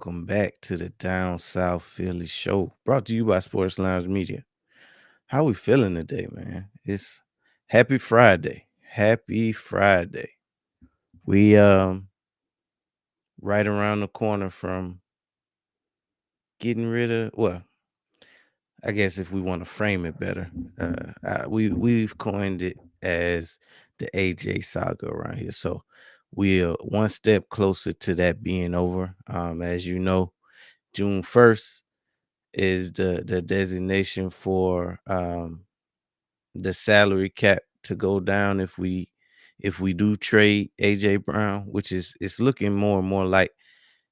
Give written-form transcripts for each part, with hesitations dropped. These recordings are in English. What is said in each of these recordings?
welcome back to the Down South Philly show, brought to you by Sports Lounge Media. How we feeling today, man? It's Happy Friday. Happy Friday. We right around the corner from getting rid of I guess if we want to frame it better, we've coined it as the AJ saga around here. So we're one step closer to that being over. As you know, June 1st is the designation for the salary cap to go down if we do trade AJ Brown, which is it's looking more and more like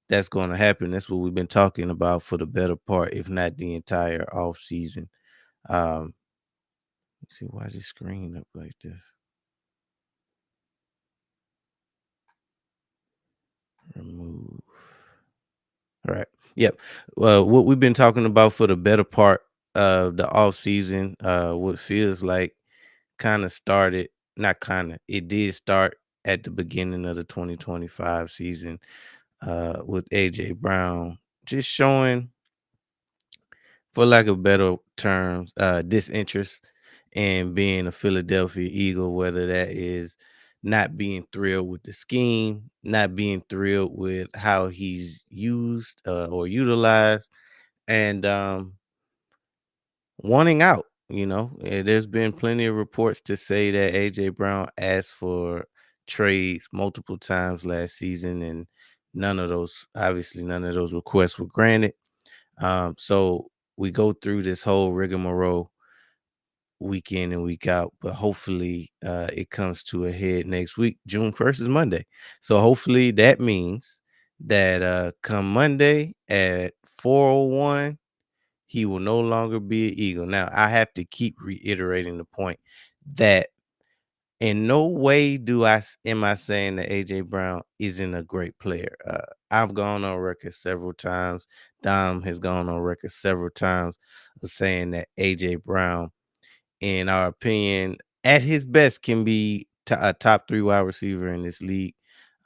that's going to happen. That's what we've been talking about for the better part, if not the entire off season. Um, let's see why this screen up like this. Remove. All right. Yep. Well, what we've been talking about for the better part of the off season, what feels like kind of started, not kind of, it did start at the beginning of the 2025 season with AJ Brown just showing, for lack of better terms, disinterest in being a Philadelphia Eagle, whether that is not being thrilled with the scheme, not being thrilled with how he's used or utilized, and wanting out. There's been plenty of reports to say that AJ Brown asked for trades multiple times last season, and obviously, none of those requests were granted. So we go through this whole rigmarole week in and week out, but hopefully it comes to a head next week. June 1st is Monday. So hopefully that means that come Monday at 4:01, he will no longer be an Eagle. Now, I have to keep reiterating the point that in no way am I saying that AJ Brown isn't a great player. I've gone on record several times. Dom has gone on record several times of saying that AJ Brown, in our opinion, at his best, can be a top 3 wide receiver in this league.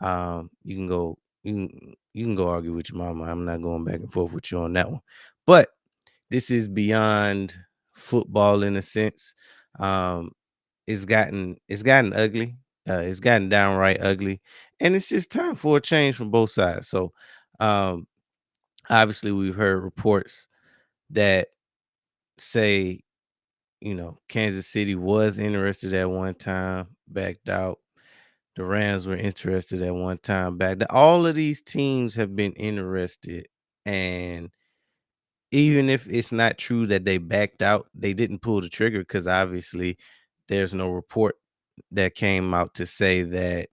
You can go, you can go argue with your mama. I'm not going back and forth with you on that one. But this is beyond football in a sense. Um, it's gotten ugly. It's gotten downright ugly, and it's just time for a change from both sides. So, um, obviously, we've heard reports that say, Kansas City was interested at one time, backed out. The Rams were interested at one time, backed out. All of these teams have been interested, and even if it's not true that they backed out, they didn't pull the trigger because obviously there's no report that came out to say that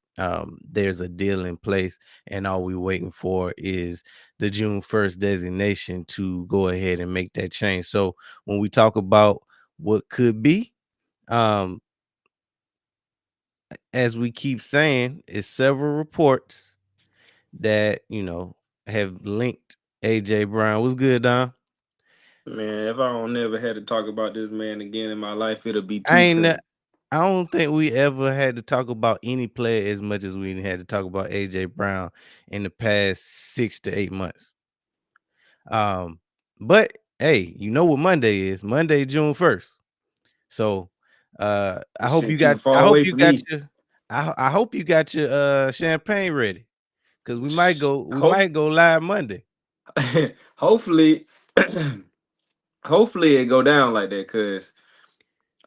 there's a deal in place, and all we're waiting for is the June 1st designation to go ahead and make that change. So when we talk about what could be, um, as we keep saying, is several reports that have linked AJ Brown. What's good, Don? Man, if I don't never had to talk about this man again in my life, it'll be I too ain't. soon. I don't think we ever had to talk about any player as much as we had to talk about AJ Brown in the past 6 to 8 months. Um, but hey, you know what Monday is? Monday, June 1st. So I This hope you shit too got far away for me. I hope you got your champagne ready. Cause we Hope, might go live Monday. hopefully, hopefully it go down like that. Cause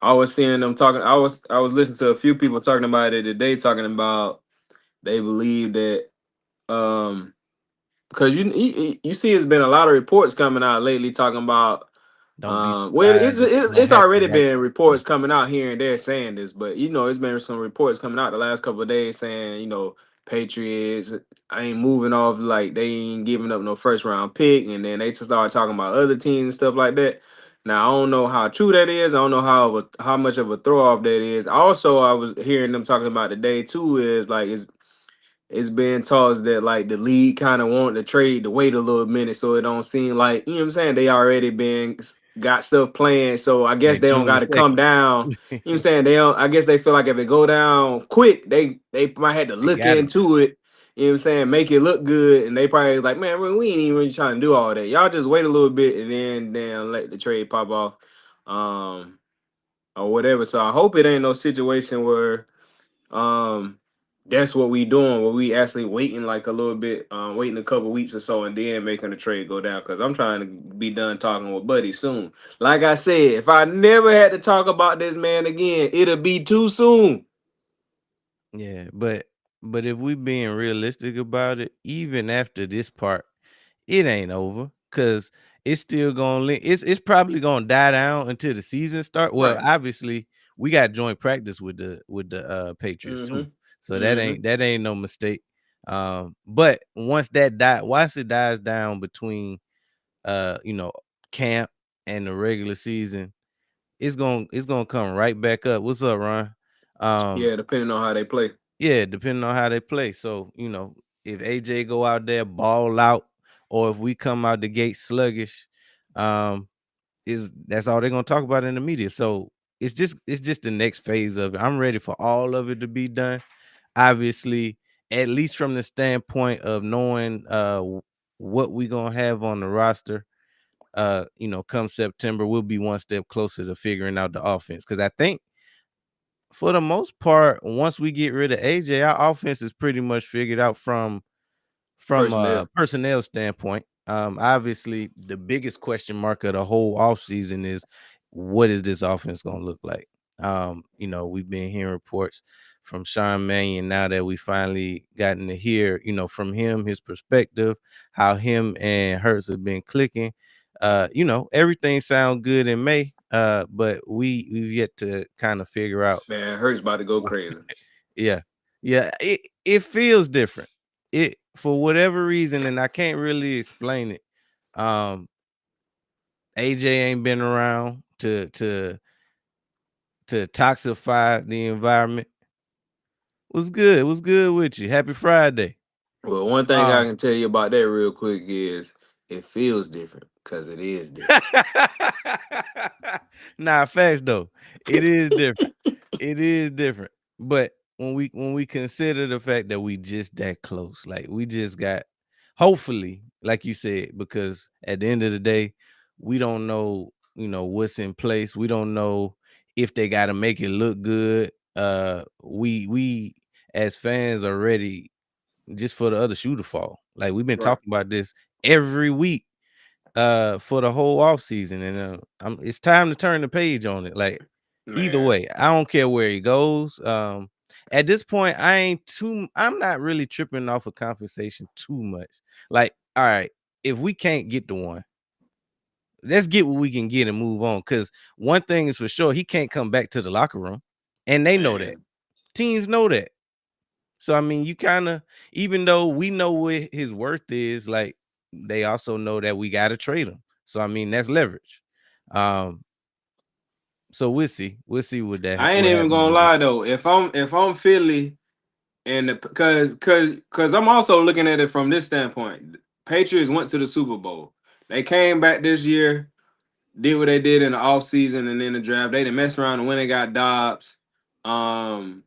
I was seeing them talking. I was listening to a few people talking about it today, talking about they believe that because you see, it's been a lot of reports coming out lately talking about Don't be well, surprised if it's gonna it's happen already right been now. reports coming out here and there saying this, but it's been some reports coming out the last couple of days saying Patriots ain't moving off, like they ain't giving up no first round pick, and then they just started talking about other teams and stuff like that. Now I don't know how true that is. I don't know how much of a throw off that is. Also, I was hearing them talking about today too is like it's been talks that like the league kind of want the trade to wait a little minute so it don't seem like, what I'm saying, they already got stuff planned. So I guess Like they don't June the got to come 2nd. down. You know what I'm saying? They don't, I guess they feel like if it go down quick, they might have to They look gotta do into it. you know what I'm saying, make it look good, and they probably like, man, we ain't even really trying to do all that. Y'all just wait a little bit and then let the trade pop off, um, or whatever. So I hope it ain't no situation where um that's what we doing, where we actually waiting like a little bit, waiting a couple weeks or so, and then making the trade go down. Because I'm trying to be done talking with Buddy soon. Like I said, if I never had to talk about this man again, it'll be too soon. Yeah, but if we being realistic about it, even after this part, it ain't over because it's still gonna it's probably gonna die down until the season start. Well, Right. obviously we got joint practice with the Patriots too, Mm-hmm. so Mm-hmm. that ain't no mistake. But once it dies down between you know camp and the regular season, it's gonna come right back up. What's up, Ron? Um, Yeah, depending on how they play. yeah, depending on how they play. So, if AJ go out there, ball out, or if we come out the gate sluggish, um, is that's all they're gonna talk about in the media. So it's just the next phase of it. I'm ready for all of it to be done. Obviously, at least from the standpoint of knowing what we gonna have on the roster. Come September, we'll be one step closer to figuring out the offense. Cause I think for the most part, once we get rid of AJ, our offense is pretty much figured out from a Personnel. personnel standpoint. Obviously, the biggest question mark of the whole offseason is what is this offense going to look like? We've been hearing reports from Sean Mannion now that we finally gotten to hear, from him, his perspective, how him and Hurts have been clicking. Everything sounds good in May, but we've yet to kind of figure out. Man, Hurts about to go crazy. Yeah. Yeah, it feels different. It for whatever reason, and I can't really explain it. Um, AJ ain't been around to toxify the environment. What's good? What's good with you? Happy Friday. Well, one thing I Um can tell you about that real quick is it feels different because it is different. Nah, facts though. It is different. It is different. But when we consider the fact that we just that close, like we just got hopefully, like you said, because at the end of the day, we don't know, what's in place. We don't know if they gotta make it look good. We as fans are ready just for the other shoe to fall. Like we've been Right. talking about this every week for the whole off season, and it's time to turn the page on it. Like either Man. way, I don't care where he goes. At this point, I'm not really tripping off of compensation too much. Like, all right, if we can't get the one, let's get what we can get and move on. Because one thing is for sure, he can't come back to the locker room, and they know that. Man. Teams know that. So I mean, you kind of, even though we know what his worth is, like they also know that we got to trade him. So I mean, that's leverage. Um, so we'll see I ain't what even happens gonna with that. lie though. If I'm Philly and because I'm also looking at it from this standpoint. Patriots went to the Super Bowl. They came back this year, did what they did in the offseason and in the draft. They didn't mess around and when they got Dobbs. Um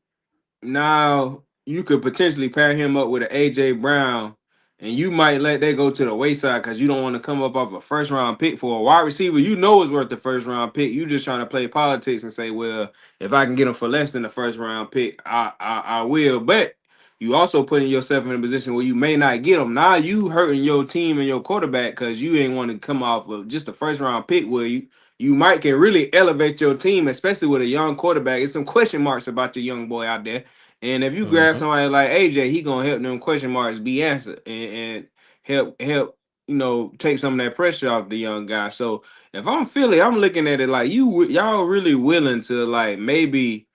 Now you could potentially pair him up with an AJ Brown, and you might let that go to the wayside because you don't want to come up off a first round pick for a wide receiver. You know it's worth the first round pick. You just trying to play politics and say, well, if I can get him for less than the first round pick, I will. But you also putting yourself in a position where you may not get him. Now you hurting your team and your quarterback because you ain't want to come off of just a first round pick where you might can really elevate your team, especially with a young quarterback. It's some question marks about your young boy out there. And if you grab Mhm. somebody like AJ, he gonna help them question marks be answered and help take some of that pressure off the young guy. So if I'm Philly, I'm looking at it like y'all really willing to like maybe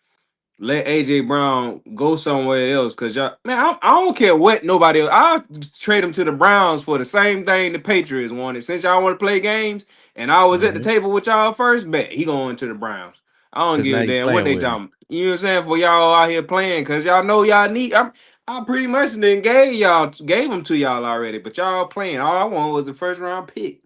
let AJ Brown go somewhere else because y'all, man, I don't care what nobody else. I'll trade him to the Browns for the same thing the Patriots wanted. Since y'all want to play games and I was at the Mhm. table with y'all first, bet he going to the Browns. I don't Because now give a you damn what playing they with me. talking. You know what I'm saying? For y'all out here playing because y'all know y'all need. I pretty much then gave them to y'all already, but y'all playing. All I want was a first round pick.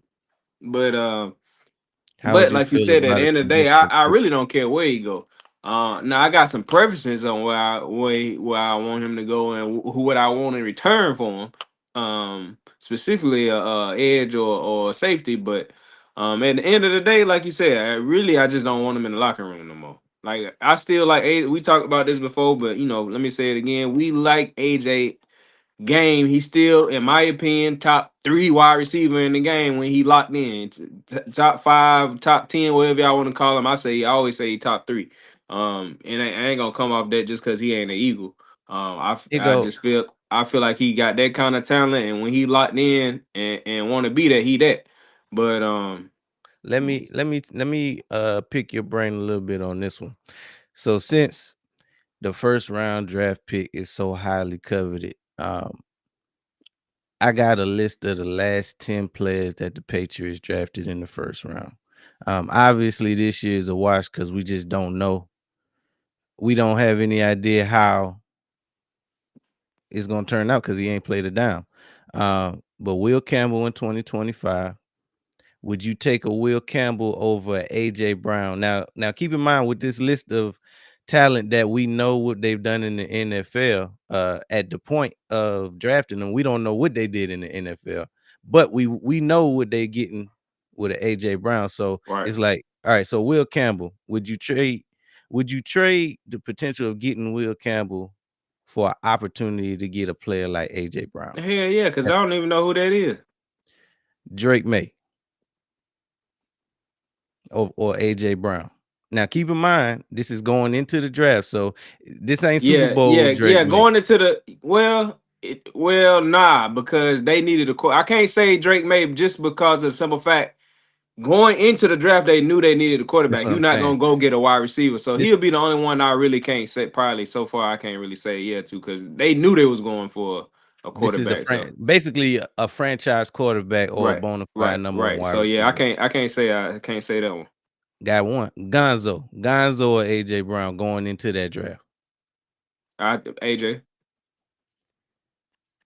But How would but you like you feel said, at about the a end of the day, I, conditional I first? really don't care where he go. Now I got some preferences on where I want him to go and who what I want in return for him. Specifically a edge or safety, but at the end of the day, like you said, I just don't want him in the locker room no more. Like I still like we talked about this before, but let me say it again. We like AJ game, he's still, in my opinion, top three wide receiver in the game when he locked in. Top five, top 10, whatever y'all want to call him. I always say he top three. And I ain't gonna come off that just because he ain't an Eagle. It I go. just feel like he got that kind of talent, and when he locked in and want to be that, he that. But Let me pick your brain a little bit on this one. So since the first round draft pick is so highly coveted, I got a list of the last 10 players that the Patriots drafted in the first round. Obviously, this year is a wash because we just don't know. We don't have any idea how it's going to turn out because he ain't played it down. But Will Campbell in 2025. Would you take a Will Campbell over AJ Brown? Now keep in mind with this list of talent that we know what they've done in the NFL, at the point of drafting them, we don't know what they did in the NFL, but we know what they getting with an AJ Brown. So right. it's like, all right, so Will Campbell, would you trade the potential of getting Will Campbell for an opportunity to get a player like AJ Brown? Hell yeah, because I That's don't even know who that is. Drake May. Or AJ Brown. Now, keep in mind, this is going into the draft, so this ain't Super Bowl Drake Yeah. May. Going into the nah, because they needed a I can't say Drake May just because of the simple fact going into the draft they knew they needed a That's quarterback. what You're I'm not saying. gonna go get a wide receiver, so This he'll be the only one I really can't say. Probably so far, I can't really say yeah to because they knew they was going for a this is quarterback. So basically a franchise quarterback or a bona fide number one right. wide So yeah, receiver. I can't say that one. Got one. Gonzo or AJ Brown going into that draft. AJ.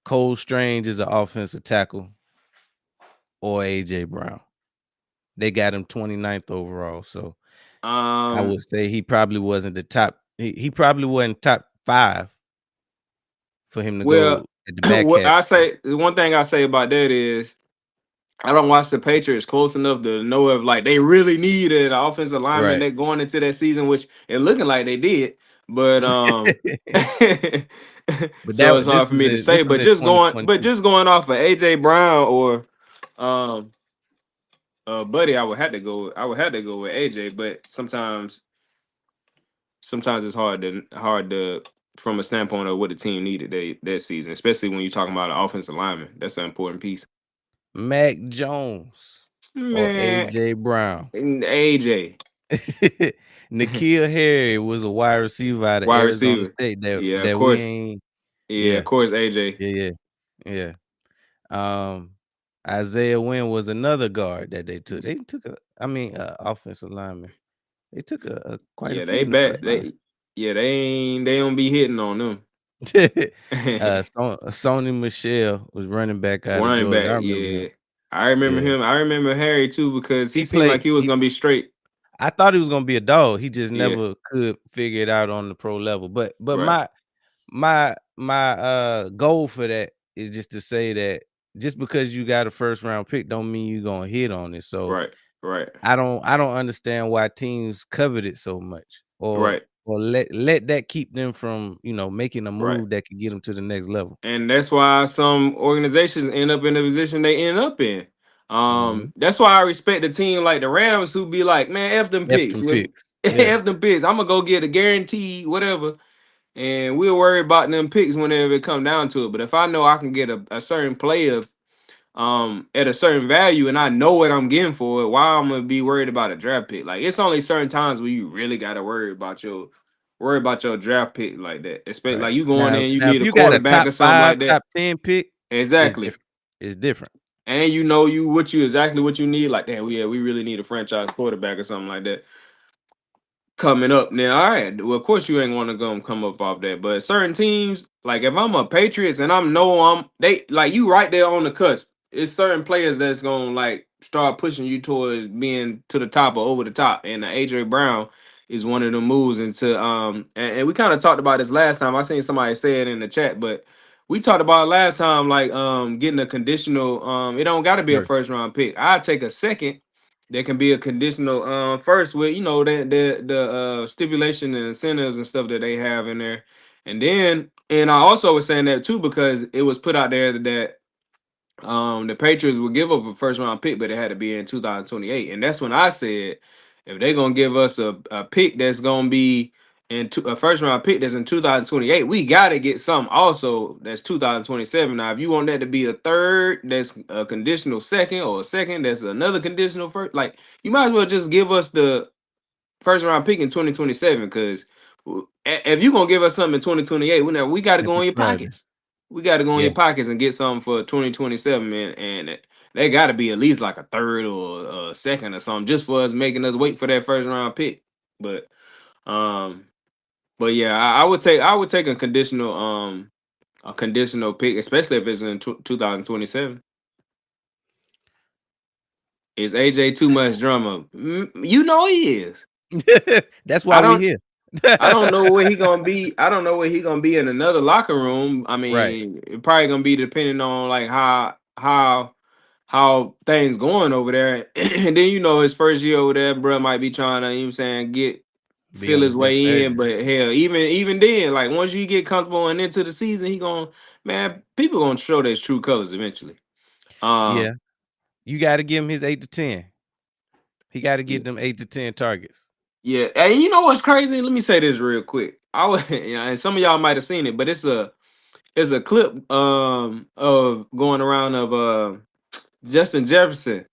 Cole Strange is an offensive tackle or AJ Brown. They got him 29th overall, so I Um. would say he probably wasn't the top. He probably wasn't top 5 for him to Well, go at the back what half. I say, the one thing I say about that is I don't watch the Patriots close enough to know if like they really needed an offensive lineman Right. that going into that season, which it looking like they did. But But so it's that hard for me to this say. was in 2022. Just going off of AJ Brown or um Buddy, I would have to go with AJ, but sometimes it's hard to from a standpoint of what the team needed that season, especially when you're talking about an offensive lineman. That's an important piece. Mac Jones or Man, AJ Brown. AJ. N'Keal Harry was a wide receiver out of Wide Arizona receiver. State that Yeah, of that we course. ain't. Yeah, of Yeah, course, AJ. yeah, yeah, yeah. Isaiah Wynn was another guard that they took. They took offensive lineman. They took quite a Yeah, few they in the bad. first round. They don't be hitting on them. Sony Michelle was running back out of Running Georgia. I back, remember him. yeah. I remember Yeah, him. I remember Harry too because he he seemed like played. he was gonna be straight. I thought he was gonna be a dog. He just Yeah, never could figure it out on the pro level. But right, my goal for that is just to say that just because you got a first round pick don't mean you're gonna hit on it. So right, right, I don't understand why teams covet it so much right, or let that keep them from, making a right. move that could get them to the next level. And that's why some organizations end up in the position they end up in. Mhm. That's why I respect the team like the Rams who be like, man, F them F picks. them When picks. Yeah. F them picks, I'm gonna go get a guaranteed whatever, and we'll worry about them picks whenever it come down to it. But if I know I can get a certain player at a certain value and I know what I'm getting for it, why I'm gonna be worried about a draft pick? Like it's only certain times where you really gotta worry about your draft pick like that. Especially Right. like you going Now in, you now if need a you got a quarterback top or something 5, like that. top 10 pick, it's Exactly. different. It's different. And you know exactly what you need. Like, damn, we really need a franchise quarterback or something like that coming up. Now, all right. Well, of course you ain't want to go and come up off that. But certain teams, like if I'm a Patriots and I'm they like you right there on the cusp. It's certain players that's gonna like start pushing you towards being to the top or over the top. And AJ Brown is one of the moves into and we kind of talked about this last time. I seen somebody say it in the chat, but we talked about it last time, like getting a conditional. It don't got to be a Sure. first round pick. I'd take a second. There can be a conditional first with the stipulation and incentives and stuff that they have in there, and I also was saying that too because it was put out there that the Patriots would give up a first round pick, but it had to be in 2028. And that's when I said, if they're gonna give us a pick that's gonna be a first round pick that's in 2028, we gotta get something also that's 2027. Now, if you want that to be a third, that's a conditional second, or a second, that's another conditional first. Like you might as well just give us the first round pick in 2027 because if you're gonna give us something in 2028, we got to That's go in your extravagant. pockets. We got to go in Yeah. your pockets and get something for 2027, and they got to be at least like a third or a second or something just for us making us wait for that first round pick. But um, but yeah, I would take a conditional pick, especially if it's in 2027. Is AJ too much drama? You know he is. That's why I we don't. here. I don't know where he gonna be. I don't know where he gonna be in another locker room. I Right. mean, it probably gonna be depending on like how things going over there. And then his first year over there, bro might be trying to, saying, get Be feel on his his next way in. phase. But hell, even then, like once you get comfortable and into the season, people gonna show their true colors eventually. Yeah. Um, You gotta give him his 8 to 10. He gotta get them 8 to 10 targets. yeah, and you know what's crazy? Let me say this real quick. I was, and some of y'all might have seen it, but it's a clip of going around of Justin Jefferson,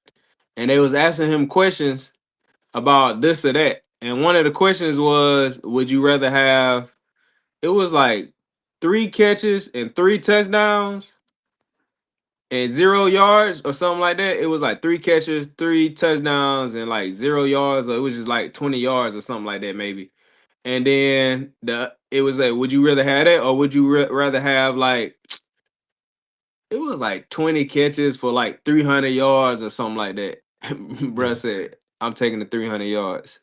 and they was asking him questions about this or that. And one of the questions was, would you rather have, it was like 3 catches and 3 touchdowns and 0 yards or something like that. It was like 3 catches, 3 touchdowns, and like 0 yards, or it was just like 20 yards or something like that, maybe. And then it was like, would you rather have that, or would you rather have like, it was like 20 catches for like 300 yards or something like that. Bruh Yeah. said, I'm taking the 300 yards.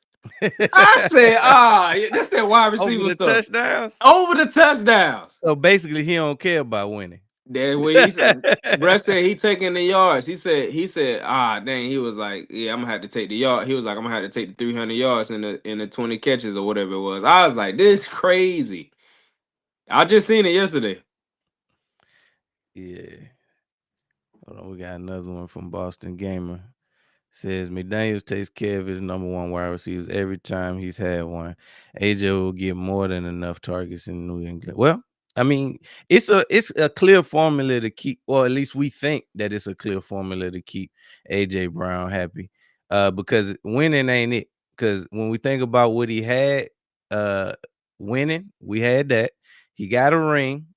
I said, yeah, that's that wide Over receiver the stuff. touchdowns? Over the touchdowns. So basically he don't care about winning. That's what he said. Bruh said he taking the yards. He said, dang, he was like, yeah, I'm gonna have to take the yard. He was like, I'm gonna have to take the 300 yards in the 20 catches or whatever it was. I was like, this crazy. I just seen it yesterday. Yeah. Hold on, we got another one from Boston Gamer. Says McDaniels takes care of his number one wide receivers every time he's had one. AJ will get more than enough targets in New England. Well, I mean, it's a clear formula to keep, or at least we think that it's a clear formula to keep AJ Brown happy. Because winning ain't it. Because when we think about what he had, uh, winning, we had that. He got a ring.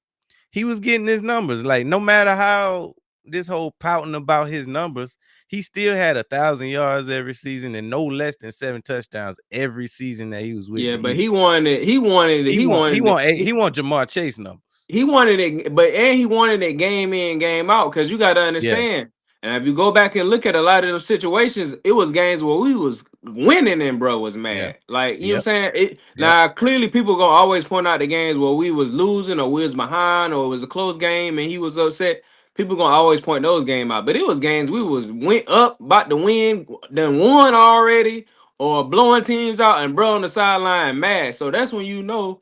He was getting his numbers. Like, no matter how this whole pouting about his numbers, he still had 1,000 yards every season and no less than 7 touchdowns every season that he was with Yeah, the but he Eagles. wanted it. He wanted it. He He want he wanted want it. a he want Jamar Chase numbers. He wanted it, and he wanted it game in, game out. Because you got to Yeah, understand, and if you go back and look at a lot of those situations, it was games where we was winning and bro was yeah, mad. Like, you know what I'm yep, saying? yep, Now clearly people gonna always point out the games where we was losing or we was behind or it was a close game and he was upset. People gonna always point those games out, but it was games we went up, about to win, then won already, or blowing teams out and bro on the sideline mad. So that's when you know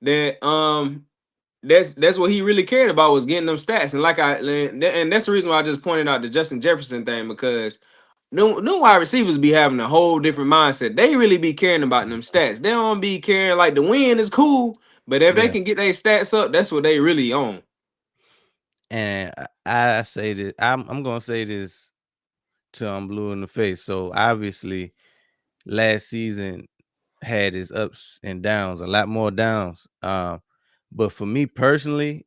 that that's what he really cared about, was getting them stats. And and that's the reason why I just pointed out the Justin Jefferson thing, because no wide receivers be having a whole different mindset. They really be caring about them stats. They don't be caring, like, the win is cool, but if they yeah. can get their stats up, that's what they really own. And I say that I'm gonna say this till I'm blue in the face. So obviously, last season had its ups and downs, a lot more downs. But for me personally,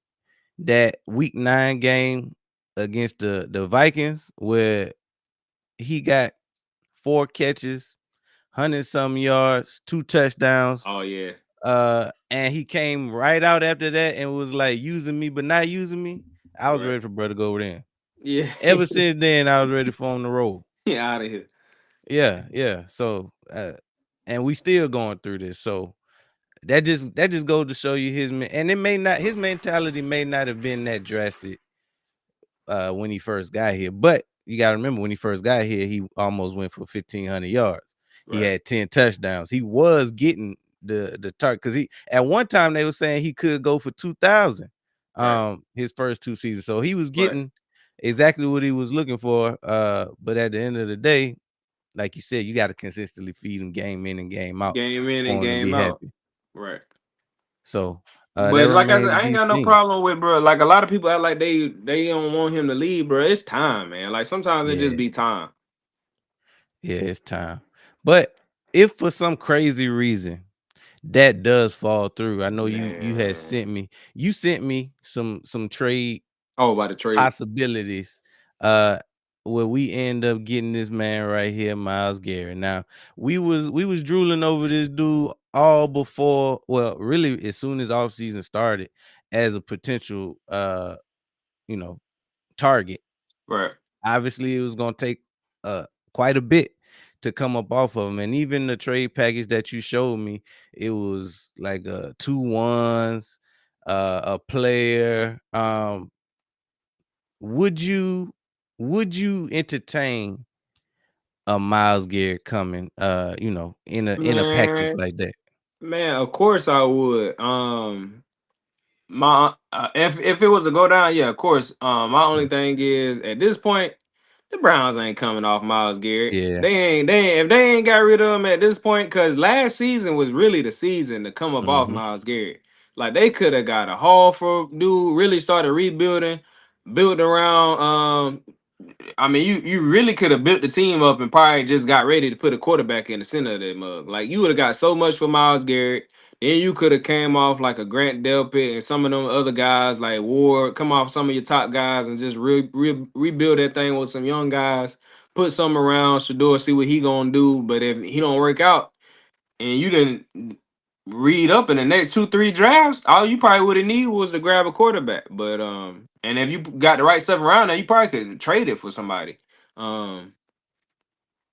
that week 9 game against the Vikings, where he got 4 catches, 100 some yards, 2 touchdowns. Oh yeah. And he came right out after that and was like using me, but not using me. I was Right. ready for brother to go over there. Yeah. Ever since then, I was ready for him to roll. Get out of here. Yeah, yeah. So and we still going through this. So that just goes to show you and it may not his mentality may not have been that drastic when he first got here. But you got to remember when he first got here, he almost went for 1,500 yards. He Right, had 10 touchdowns. He was getting the target because he at one time they were saying he could go for 2,000 right, his first 2 seasons. So he was right. getting exactly what he was looking for. But at the end of the day, like you said, you got to consistently feed him game in and game out Game in and for him to be game out. happy. Right. So that But like I said, remains to I ain't be got no seen. problem with bro. Like a lot of people act like they don't want him to leave, bro. It's time, man. Like sometimes it just Yeah. be time. Yeah, it's time. But if for some crazy reason that does fall through, I know you had Man. sent me some trade Oh, about the trade. possibilities uh where we end up getting this man right here, Miles Garrett. Now, we was drooling over this dude all before, well, really as soon as off season started as a potential you know, target. Right. Obviously, it was gonna take quite a bit to come up off of him, and even the trade package that you showed me, it was like 2 ones, a player. Would you entertain a Miles Garrett coming? In a package Man, like that. man, of course I would. My if it was a go down, yeah, of course. My only Yeah, thing is at this point, the Browns ain't coming off Miles Garrett. yeah. They ain't if they ain't got rid of him at this point, because last season was really the season to come up off Hmm. Miles Garrett. Like they could have got a haul for dude, really started rebuilding, built around I mean, you really could have built the team up and probably just got ready to put a quarterback in the center of that mug. Like you would have got so much for Miles Garrett. Then you could have came off like a Grant Delpit and some of them other guys like Ward, come off some of your top guys and just rebuild that thing with some young guys. Put some around Shador, see what he gonna do. But if he don't work out and you didn't read up in the next 2, 3 drafts, all you probably would have need was to grab a quarterback. But and if you got the right stuff around there, you probably could trade it for somebody. Um,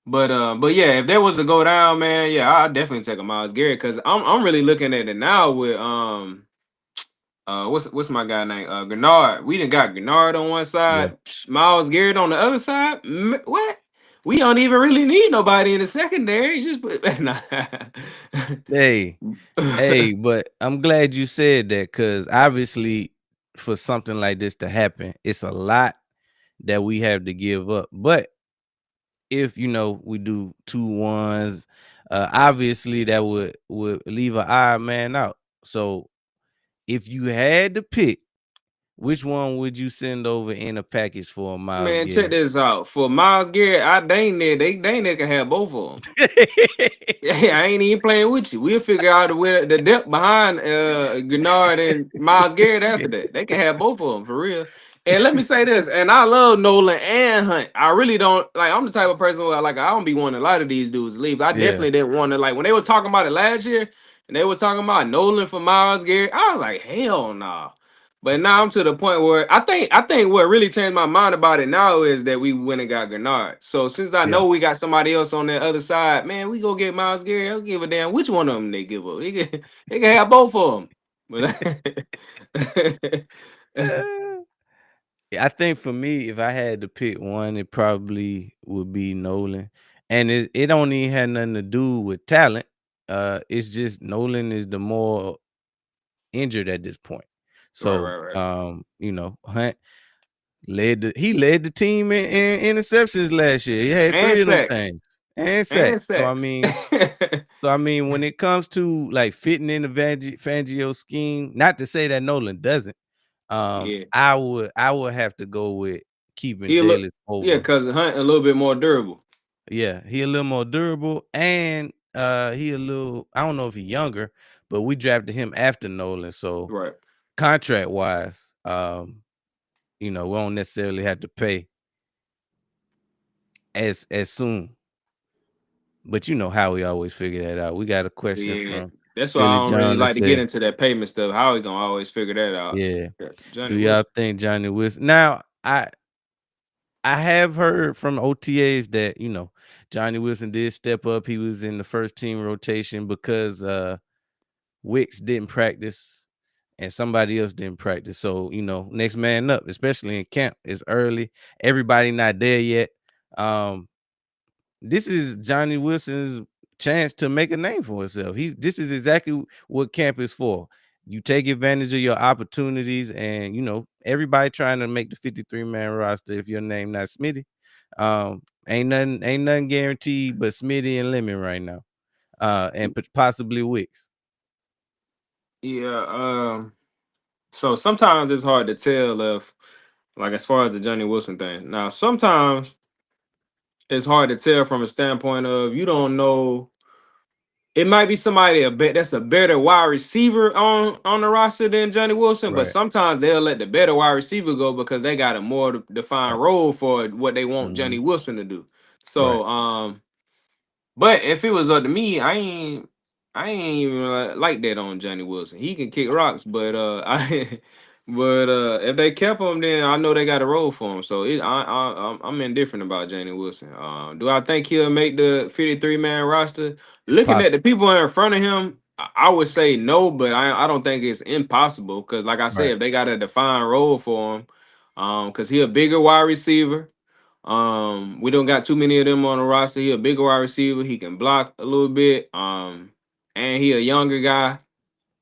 but yeah, if there was to go down, man, yeah, I'd definitely take a Miles Garrett because I'm really looking at it now with what's my guy name? Gennard. We done got Gennard on one Yeah. side, Miles Garrett on the other side. What? We don't even really need nobody in the secondary. Just put nah. Hey, hey, but I'm glad you said that because obviously, for something like this to happen, it's a lot that we have to give up. But if we do 2 ones, obviously that would leave an odd man out. So if you had to pick, which one would you send over in a package for Miles Man, check Garrett? this out. For Miles Garrett, I dang near they dang near can have both of them. Yeah, I ain't even playing with you. We'll figure out the depth behind Gennard and Miles Garrett after that. They can have both of them for real. And let me say this, and I love Nolan and Hunt. I really don't like. I'm the type of person where like I don't be wanting a lot of these dudes to leave. I Yeah, definitely didn't want to like when they were talking about it last year, and they were talking about Nolan for Miles Garrett. I was like, hell no. But now I'm to the point where I think what really changed my mind about it now is that we went and got Gennard. So since I yeah. know we got somebody else on the other side, man, we go get Miles Garrett. I don't give a damn which one of them they give up. They can have both of them. But Uh, I think for me, if I had to pick one, it probably would be Nolan, and it don't even have nothing to do with talent. It's just Nolan is the more injured at this point. right, So, right, right. Hunt he led the team in interceptions last year. He had And 3 of them sex. things, and And sacks. So I sex. mean when it comes to like fitting in the Fangio scheme, not to say that Nolan doesn't, Yeah. I would have to go with keeping He look Jalen yeah, over. because Hunt a little bit more durable. Yeah, he a little more durable, and he a little, I don't know if he younger, but we drafted him after Nolan, so Right. contract wise, we don't necessarily have to pay as soon. But you know how we always figure that out. We got a question Yeah. from That's why I Philly don't really John that like to get say, into that payment stuff. How we gonna always figure that out? yeah, Yeah, do Johnny y'all Wilson. think Johnny Wilson? Now, I have heard from OTAs that, Johnny Wilson did step up. He was in the first team rotation because Wicks didn't practice and somebody else didn't practice. So, next man up, especially in camp, it's early. Everybody not there yet. Um, this is Johnny Wilson's chance to make a name for himself. This is exactly what camp is for. You take advantage of your opportunities, and everybody trying to make the 53-man roster. If your name not Smitty, ain't nothing guaranteed but Smitty and Lemon right now, and possibly Wicks. Yeah. So sometimes it's hard to tell if, like, as far as the Johnny Wilson thing. Now, sometimes it's hard to tell from a standpoint of you don't know. It might be somebody that's a better wide receiver on the roster than Johnny Wilson, but Right. sometimes they'll let the better wide receiver go because they got a more Uh, defined role for what they want Johnny mhm. Wilson to do. Right. So but if it was up to me, I ain't even like that on Johnny Wilson. He can kick rocks, but if they kept him, then I know they got a role for him. So I'm indifferent about Johnny Wilson. Do I think he'll make the 53-man roster? It's Looking at the possible. people in front of him, I would say no, but I don't think it's impossible because, like I said, Right. if they got a defined role for him, because he a bigger wide receiver. We don't got too many of them on the roster. He a bigger wide receiver. He can block a little bit. And he a younger guy.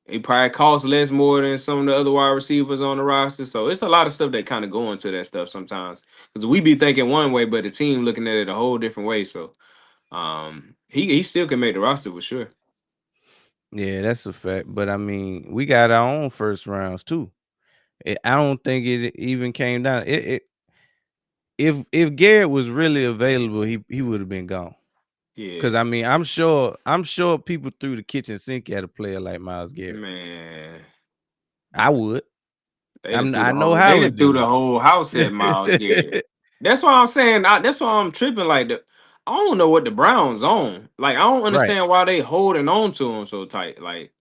He probably costs less more than some of the other wide receivers on the roster. So it's a lot of stuff that kind of go into that stuff sometimes. Because we be thinking one way, but the team looking at it a whole different way. So he still can make the roster for sure. Yeah, that's a fact. But I mean, we got our own first rounds too. I don't think it even came down. If Garrett was really available, he would have been gone. Yeah, Cause I mean, I'm sure people threw the kitchen sink at a player like Miles Garrett. man. I would. I know how I They done would threw do the whole house at Miles Garrett. it. That's why I'm saying that's why I'm tripping. Like I don't know what the Browns on. Like I don't Right. understand why they holding on to him so tight. Like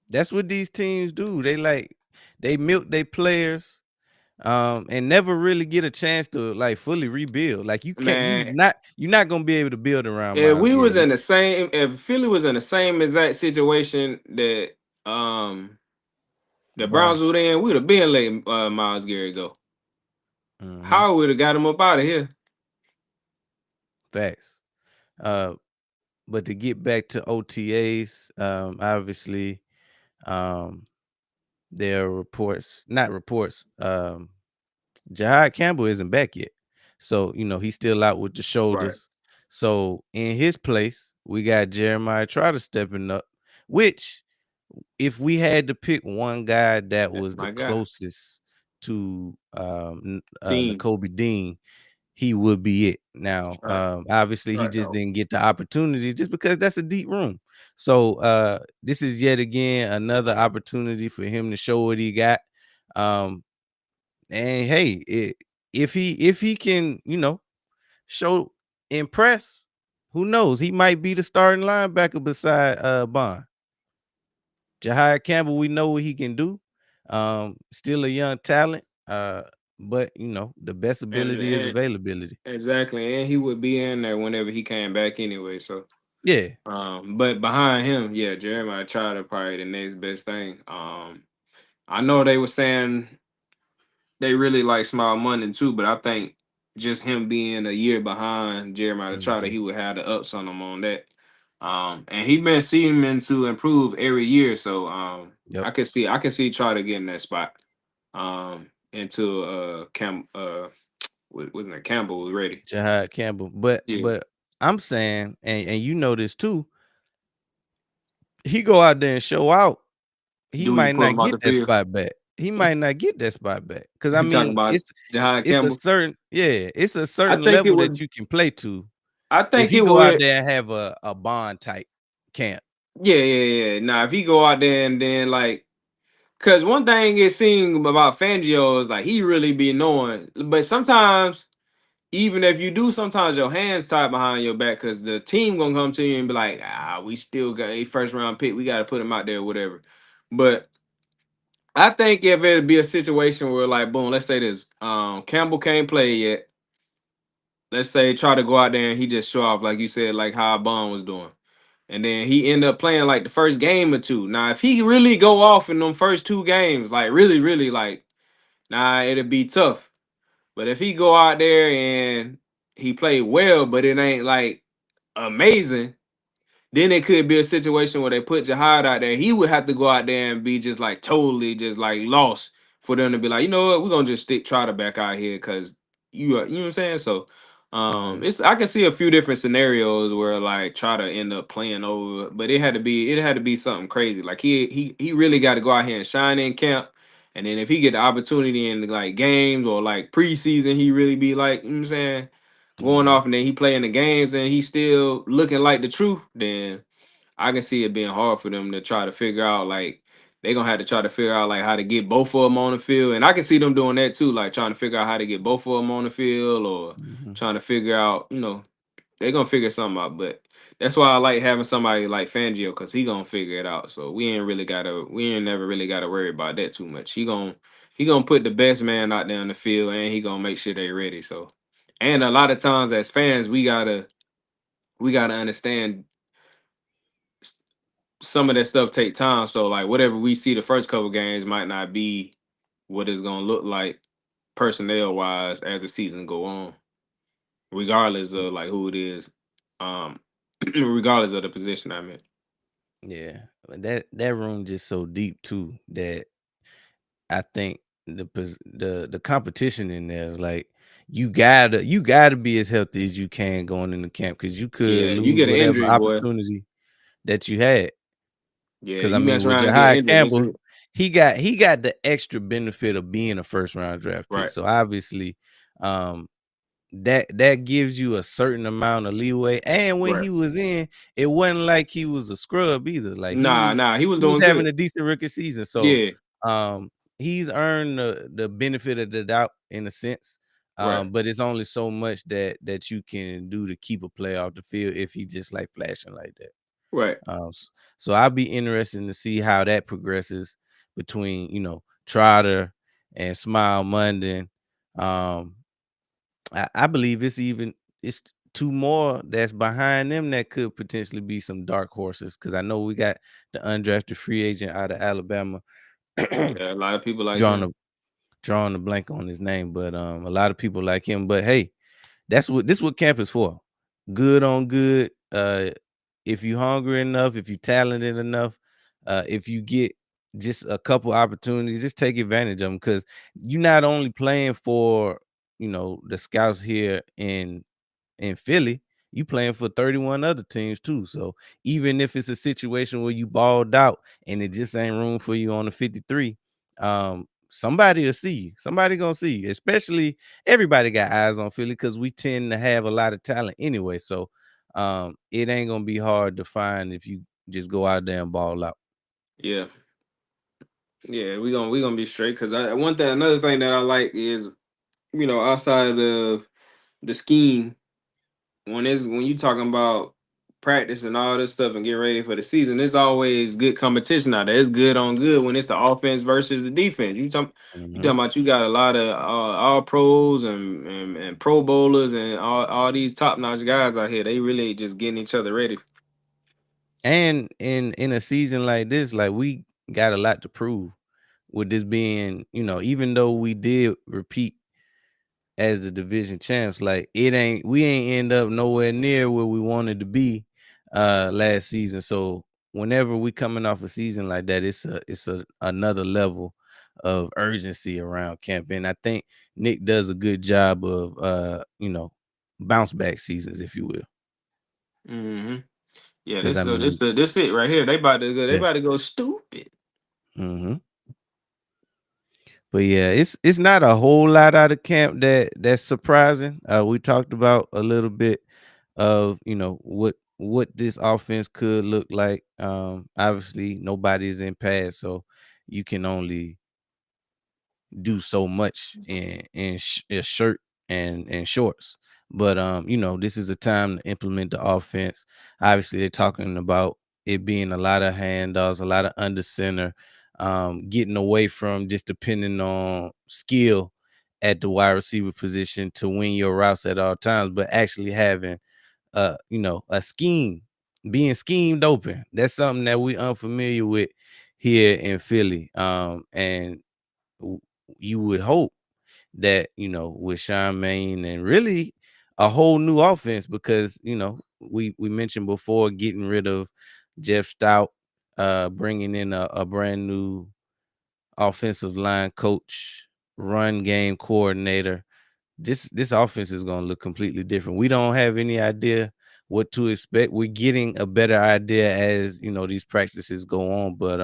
That's what these teams do. They milk their players, and never really get a chance to like fully rebuild. Like you can't man, you're not gonna be able to build around Miles Garrett. if Philly was in the same exact situation that um the Brian. Browns were in, we'd have been letting Miles Garrett go. Hmm. How would have got him up out of here? Facts. Uh, but to get back to OTAs, obviously, um, there are reports, not reports. Jahad Campbell isn't back yet, so he's still out with the Right. shoulders. So in his place, we got Jeremiah Trotter stepping up. Which, if we had to pick one guy that That's was the my guy. closest to Dean. Nakobe Dean, he would be it. Now, Right. obviously, he Right. just didn't get the opportunity just because that's a deep room. So this is yet again another opportunity for him to show what he got. Um, and hey, if he can, show impress, who knows? He might be the starting linebacker beside Bond. Jahai Campbell, we know what he can do. Still a young talent. But the best And, ability is and availability. exactly, and he would be in there whenever he came back anyway. So, Yeah. but behind him, yeah, Jeremiah Trotter probably the next best thing. I know they were saying they really like Small Money too, but I think just him being a year behind Jeremiah Trotter, Mhm. he would have the ups on him on that. And he been seeming to improve every year, so Yep. I can see Trotter getting that spot. Into wasn't it Campbell was ready. Jahad Campbell. But Yeah. but I'm saying, and you know this too, he go out there and show out, he Do we might put not him out get the that field? spot back. He might not get that spot back. Cause I You talking mean, about it's Jahad it's a Campbell? certain yeah, it's a I certain think it level that would. you can play to I if think he it go out would. there and have a bond type camp. Yeah, yeah, yeah. Now, if he go out there and then like, cause one thing it seemed about Fangio is like he really be knowing, but sometimes even if you do, sometimes your hands tied behind your back because the team gonna come to you and be like, we still got a first round pick, we got to put him out there, whatever. But I think if it'd be a situation where like boom, let's say this, Campbell can't play yet. Let's say try to go out there and he just show off like you said, like how Bond was doing. And then he end up playing like the first game or two. Now, if he really go off in them first two games, like really, really like, nah, it'll be tough. But if he go out there and he played well, but it ain't like amazing, then it could be a situation where they put Jihad out there. He would have to go out there and be just like totally just like lost for them to be like, you know what, we're gonna just stick Trotter back out here because you know what I'm saying? So Mhm, it's I can see a few different scenarios where like Trotter end up playing over, but it had to be something crazy. Like he really got to go out here and shine in camp. And then if he get the opportunity in like games or like preseason, he really be like, you know what I'm saying? Going mhm, off and then he playing the games and he's still looking like the truth, then I can see it being hard for them to try to figure out like they gonna have to try to figure out like how to get both of them on the field. And I can see them doing that too, like trying to figure out how to get both of them on the field or mhm, trying to figure out, they're gonna figure something out. But that's why I like having somebody like Fangio because he gonna figure it out. So we ain't never really gotta worry about that too much. He gonna put the best man out there on the field and he gonna make sure they ready. So and a lot of times as fans, we gotta understand s- some of that stuff take time. So like whatever we see the first couple games might not be what it's gonna look like personnel wise as the season go on, regardless of like who it is, um, regardless of the position I'm in. yeah, but that room just so deep too that I think the competition in there is like you gotta be as healthy as you can going into camp because you could Yeah, you lose get an whatever injury, boy. opportunity that you had. Yeah, Because I you mean, mess with around and get Jahai injured. This Campbell, is he got the extra benefit of being a first round draft pick. right, So obviously, um, that gives you a certain amount of leeway. And when right. he was in, it wasn't like he was a scrub either. Like Nah, he was he was doing having good. a decent rookie season. So Yeah, he's earned the benefit of the doubt in a sense. right, But it's only so much that you can do to keep a player off the field if he just like flashing like that. right. So I'll be interested to see how that progresses between Trotter and Smile Munden. Um, I believe it's two more that's behind them that could potentially be some dark horses because I know we got the undrafted free agent out of Alabama. Yeah, a lot of people like drawing him. a drawing a blank on his name, but a lot of people like him. But hey, this what camp is for. Good on good. If you hungry enough, if you talented enough, if you get just a couple opportunities, just take advantage of them because you're not only playing for the scouts here in Philly, you playing for 31 other teams too. So even if it's a situation where you balled out and it just ain't room for you on the 53, somebody will see you. Somebody gonna see you. Especially everybody got eyes on Philly because we tend to have a lot of talent anyway. So it ain't gonna be hard to find if you just go out there and ball out. Yeah, yeah, we gonna be straight. Cause another thing that I like is outside of the scheme when you talking about practice and all this stuff and get ready for the season, it's always good competition out there. It's good on good when it's the offense versus the defense. You Hmm. talking about you got a lot of all pros and pro bowlers and all these top notch guys out here. They really just getting each other ready. And in a season like this, like we got a lot to prove with this being, even though we did repeat as the division champs, like we ain't end up nowhere near where we wanted to be last season. So whenever we coming off a season like that, it's a another level of urgency around camp. And I think Nick does a good job of bounce back seasons, if you will. Hmm. Yeah, Because I mean, this it right here. They yeah. about to go stupid. Hmm. But yeah, it's not a whole lot out of camp that's surprising. We talked about a little bit of what this offense could look like. Obviously, nobody's in pass, so you can only do so much in a shirt and shorts. But this is a time to implement the offense. Obviously, they're talking about it being a lot of handoffs, a lot of under center. getting away from just depending on skill at the wide receiver position to win your routes at all times, but actually having a scheme, being schemed open. That's something that we unfamiliar with here in Philly. And w- you would hope that, with Sean Mannion and really a whole new offense, because we mentioned before getting rid of Jeff Stout, bringing in a brand new offensive line coach, run game coordinator. This offense is going to look completely different. We don't have any idea what to expect. We're getting a better idea as these practices go on, but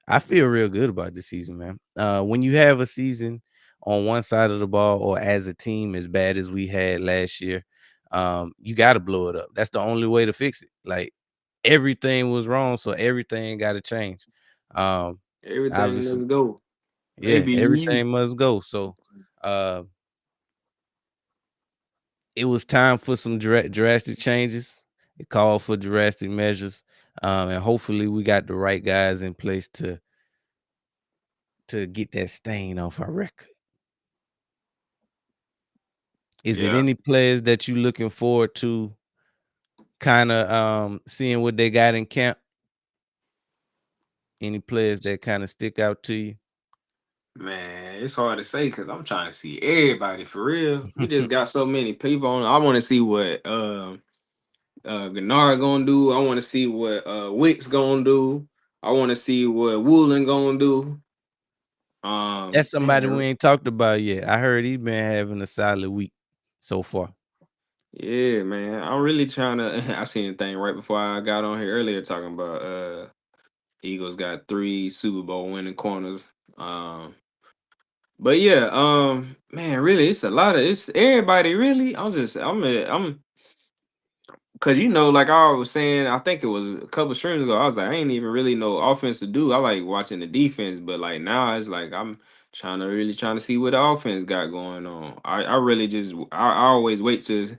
I feel real good about this season, man. When you have a season on one side of the ball or as a team as bad as we had last year, you got to blow it up. That's the only way to fix it. Like, everything was wrong, so everything got to change. Um, Everything Obviously, must go. yeah, Maybe you. everything must go. So, uh, it was time for some drastic changes. It called for drastic measures, and hopefully, we got the right guys in place to get that stain off our record. Is it Yeah, any players that you looking forward to kinda, seeing what they got in camp? Any players that kinda stick out to you? man, it's hard to say because I'm trying to see everybody for real. We just got so many people on. I want to see what Gennard gonna do. I want to see what Wicks gonna do. I want to see what Woolen gonna do. That's somebody we Man, ain't talked about yet. I heard he been having a solid week so far. yeah, man. I'm really trying to. I seen a thing right before I got on here earlier talking about Eagles got 3 Super Bowl winning corners. Um, but yeah, man, really, it's a lot of it's everybody. Really, I'm because like I was saying, I think it was a couple streams ago. I was like, I ain't even really no offense to do. I like watching the defense, but like now it's like I'm trying to see what the offense got going on. I really just I always wait till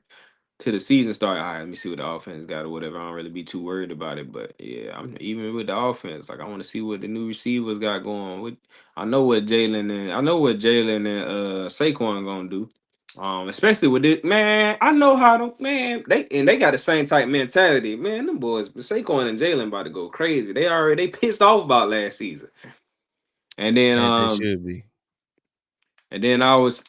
the season start. All right, let me see what the offense got or whatever. I don't really be too worried about it. But yeah, I'm even with the offense. Like I want to see what the new receivers got going. I know what Jalen and Saquon gonna do. Especially with this man, I know how to man. They got the same type mentality. Man, them boys, Saquon and Jalen about to go crazy. They pissed off about last season. And then As they um should be. and then I was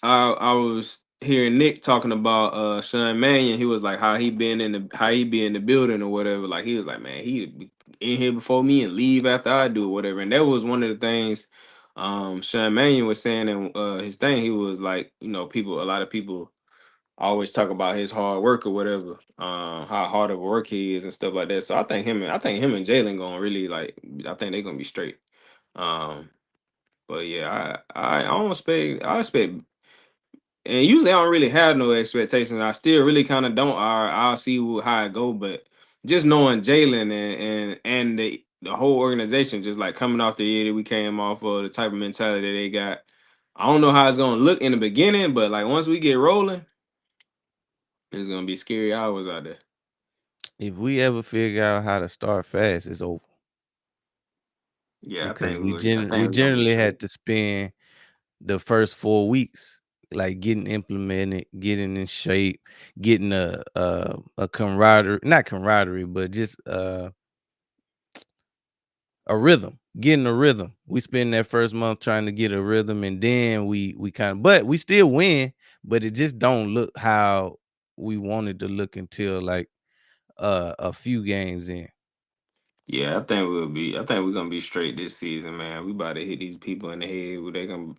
hearing Nick talking about Sean Mannion. He was like how he be in the building or whatever. Like he was like, man, he be in here before me and leave after I do or whatever. And that was one of the things Sean Mannion was saying in his thing. He was like, a lot of people always talk about his hard work or whatever, how hard of a work he is and stuff like that. So I think him and Jalen gonna really I think they're gonna be straight. Um but yeah, I don't expect I expect and usually I don't really have no expectations. I still really kind of don't. I'll see how it go, but just knowing Jalen and the whole organization, just like coming off the year that we came off of, the type of mentality they got. I don't know how it's gonna look in the beginning, but like once we get rolling, it's gonna be scary hours out there. If we ever figure out how to start fast, it's over, Yeah, I because think we would. I we think we're gonna be generally straight. had to spend the first 4 weeks, like, getting implemented, getting in shape, getting a camaraderie, not camaraderie, but just a rhythm, getting a rhythm. We spend that first month trying to get a rhythm, and then we kind of, but we still win, but it just don't look how we wanted to look until, like, a few games in. Yeah, I think we'll be. I think we're gonna be straight this season, man. We about to hit these people in the head where they gonna,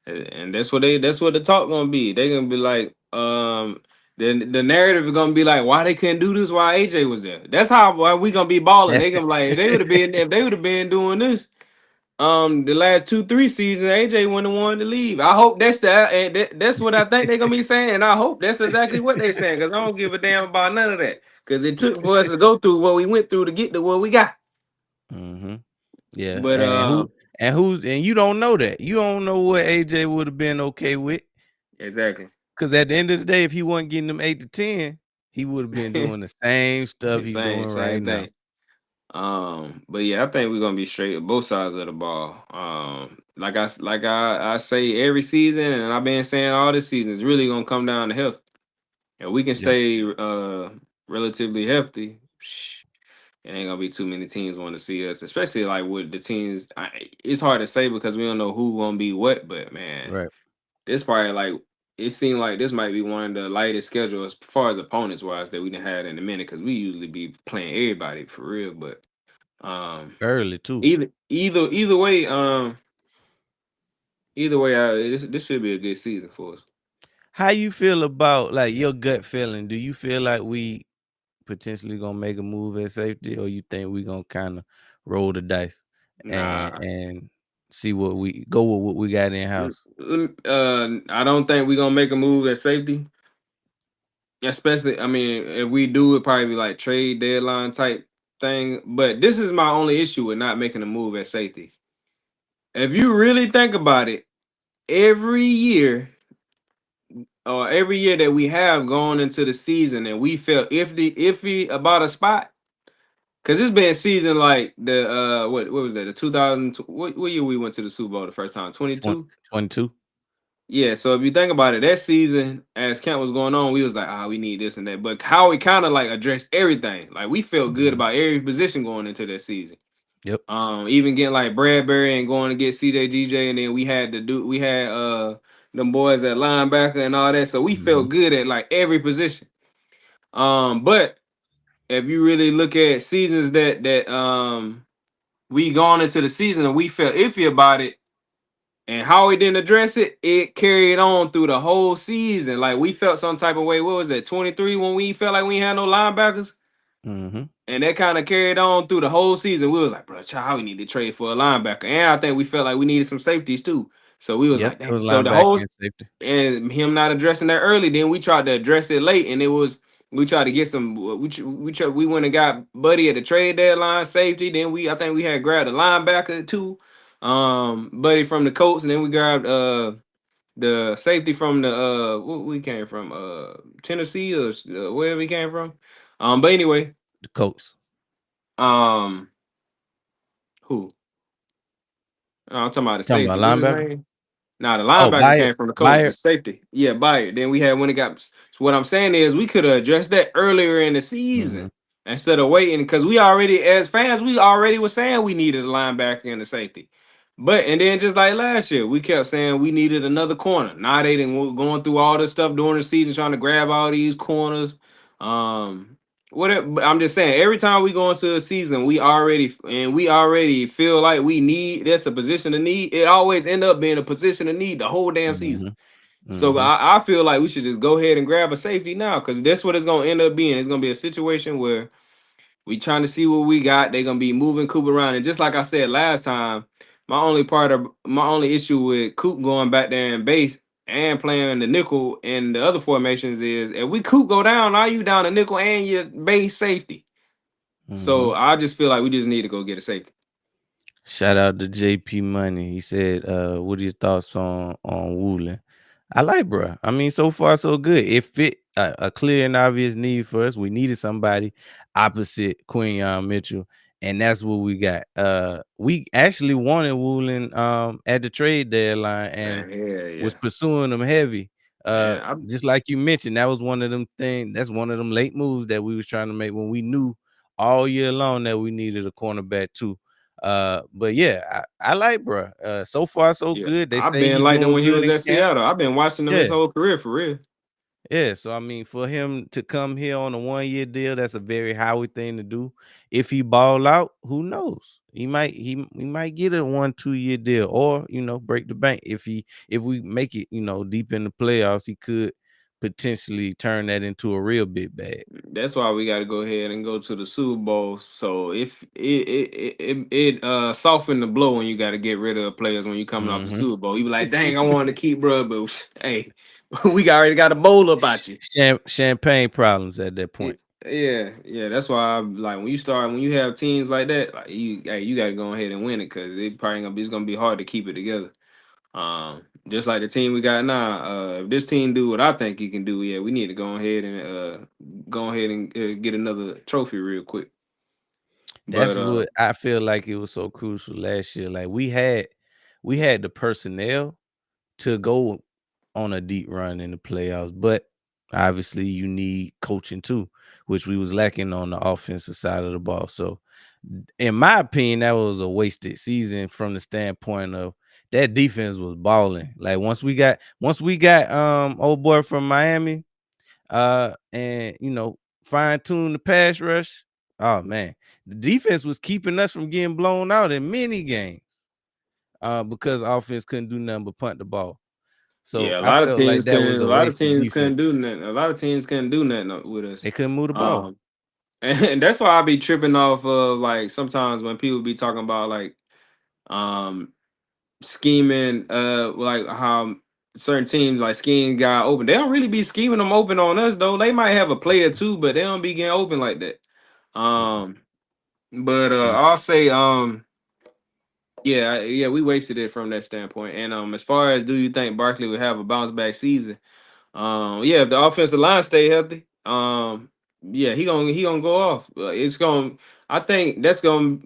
and that's what they. That's what the talk gonna be. They gonna be like, the narrative is gonna be like, why they couldn't do this while AJ was there. That's how why we gonna be balling. They gonna be like, they would have been if they would have been doing this. The last 2 3 seasons, AJ wouldn't have wanted to leave. I hope that's what I think they're gonna be saying. I hope that's exactly what they're saying because I don't give a damn about none of that. Because it took for us to go through what we went through to get to what we got. Hmm. Yeah, But and you don't know that. You don't know what AJ would have been okay with. exactly. Because at the end of the day, if he wasn't getting them 8 to 10, he would have been doing the same stuff The he same doing right same now. thing. But yeah, I think we're gonna be straight at both sides of the ball. Like I say every season, and I've been saying all this season, it's really gonna come down to health. If we can Yep. stay relatively healthy, it ain't gonna be too many teams want to see us, especially like with the teams. It's hard to say because we don't know who gonna be what, but man, Right. this probably like it seemed like this might be one of the lightest schedules as far as opponents wise that we done had in a minute because we usually be playing everybody for real. But um, Early too. either way, this should be a good season for us. How you feel about like your gut feeling? Do you feel like we potentially gonna make a move at safety, or you think we gonna kind of roll the dice Nah, and see what we go with what we got in house? I don't think we're gonna make a move at safety. Especially, I mean, if we do, it probably be like trade deadline type thing. But this is my only issue with not making a move at safety. If you really think about it, every year or every year that we have gone into the season and we felt iffy about a spot, because it's been season like the what was that, the 2000, what year we went to the Super Bowl the first time, 22. 22. Yeah, so if you think about it, that season as camp was going on, we was like, we need this and that. But how we kind of like addressed everything, like we felt good Mhm. about every position going into that season. Yep. Even getting like Bradbury and going to get CJ and then we had them boys at linebacker and all that. So we Mhm. felt good at like every position. But if you really look at seasons that we gone into the season and we felt iffy about it, and how we didn't address it, it carried on through the whole season. Like we felt some type of way. What was that, 23, when we felt like we ain't had no linebackers? Mhm. And that kind of carried on through the whole season. We was like, bro, child, we need to trade for a linebacker. And I think we felt like we needed some safeties too. So we was Yep. like, It dang. was So the linebacker whole and safety. and him not addressing that early, then we tried to address it late, and it was we tried to get some. We went and got Buddy at the trade deadline safety. Then I think we had grabbed a linebacker too, Buddy from the Colts, and then we grabbed the safety from the we came from Tennessee or wherever we came from. But anyway, The Colts. um, who? I'm talking about the Talking about safety. What's his linebacker. name? Nah, the Oh, linebacker Byard. came from the coach. The Byard. safety, yeah, Bayer. Then we had when it got. So what I'm saying is, we could have addressed that earlier in the Mhm. season instead of waiting, because we already, as fans, we already were saying we needed a linebacker and a safety. But and then just like last year, we kept saying we needed another corner. Now they didn't going through all this stuff during the season, trying to grab all these corners. Um, Whatever. But I'm just saying, every time we go into a season, we already feel like we need that's a position of need. It always end up being a position of need the whole damn season. Mhm. So Mhm. I feel like we should just go ahead and grab a safety now, because that's what it's gonna end up being. It's gonna be a situation where we trying to see what we got. They're gonna be moving Coop around, and just like I said last time, my only issue with Coop going back there in base and playing the nickel and the other formations is if we Coop go down, now you down a nickel and your base safety. So Mhm. I just feel like we just need to go get a safety. Shout out to JP Money. He said, what are your thoughts on Woolen? I like, bro. I mean, so far so good. It fit a clear and obvious need for us. We needed somebody opposite Quinyon Mitchell, and that's what we got. We actually wanted Woolen at the trade deadline and Man, yeah, was yeah, pursuing them heavy. man. I Just like you mentioned, that was one of them things. That's one of them late moves that we was trying to make when we knew all year long that we needed a cornerback too. But yeah, I like, bro. So far so Yeah, good. They I've say been he like them doing when he good was in at camp. Seattle. I've been watching him his Yeah, whole career for real. yeah. So I mean, for him to come here on a 1 year deal, that's a very Howie thing to do. If he ball out, who knows? He might get a 1 2 year deal, or break the bank. If we make it, deep in the playoffs, he could potentially turn that into a real big bag. That's why we got to go ahead and go to the Super Bowl. So if it soften the blow when you got to get rid of players when you coming off the Mm-hmm. Super Bowl. You be like, dang, I wanted to keep bro, but hey, we already got a bowl about you. Champagne problems at that Y- point. Yeah, yeah. That's why I like when you have teams like that, like you got to go ahead and win it, because it probably it's gonna be hard to keep it together. Just like the team we got now. If this team do what I think he can do, yeah, we need to go ahead and get another trophy real quick. That's But what I feel like it was so crucial last year. Like we had the personnel to go on a deep run in the playoffs, but obviously you need coaching too, which we was lacking on the offensive side of the ball. So in my opinion, that was a wasted season from the standpoint of that defense was balling. Like once we got old boy from Miami, and fine tune the pass rush. Oh man, the defense was keeping us from getting blown out in many games. Because offense couldn't do nothing but punt the ball. So yeah, I felt like that was a a lot of wasted teams couldn't defense. do nothing. A lot of teams couldn't do nothing with us. They couldn't move the ball. Um, and that's why I be tripping off of like sometimes when people be talking about like um scheming, like how certain teams like scheme guy open. They don't really be scheming them open on us though. They might have a player too, but they don't be getting open like that. Mm-mm. Um, but Mm. I'll say yeah, yeah, we wasted it from that standpoint. And as far as do you think Barkley would have a bounce back season? Yeah, if the offensive line stay healthy, yeah, he gonna go off. It's gonna. I think that's gonna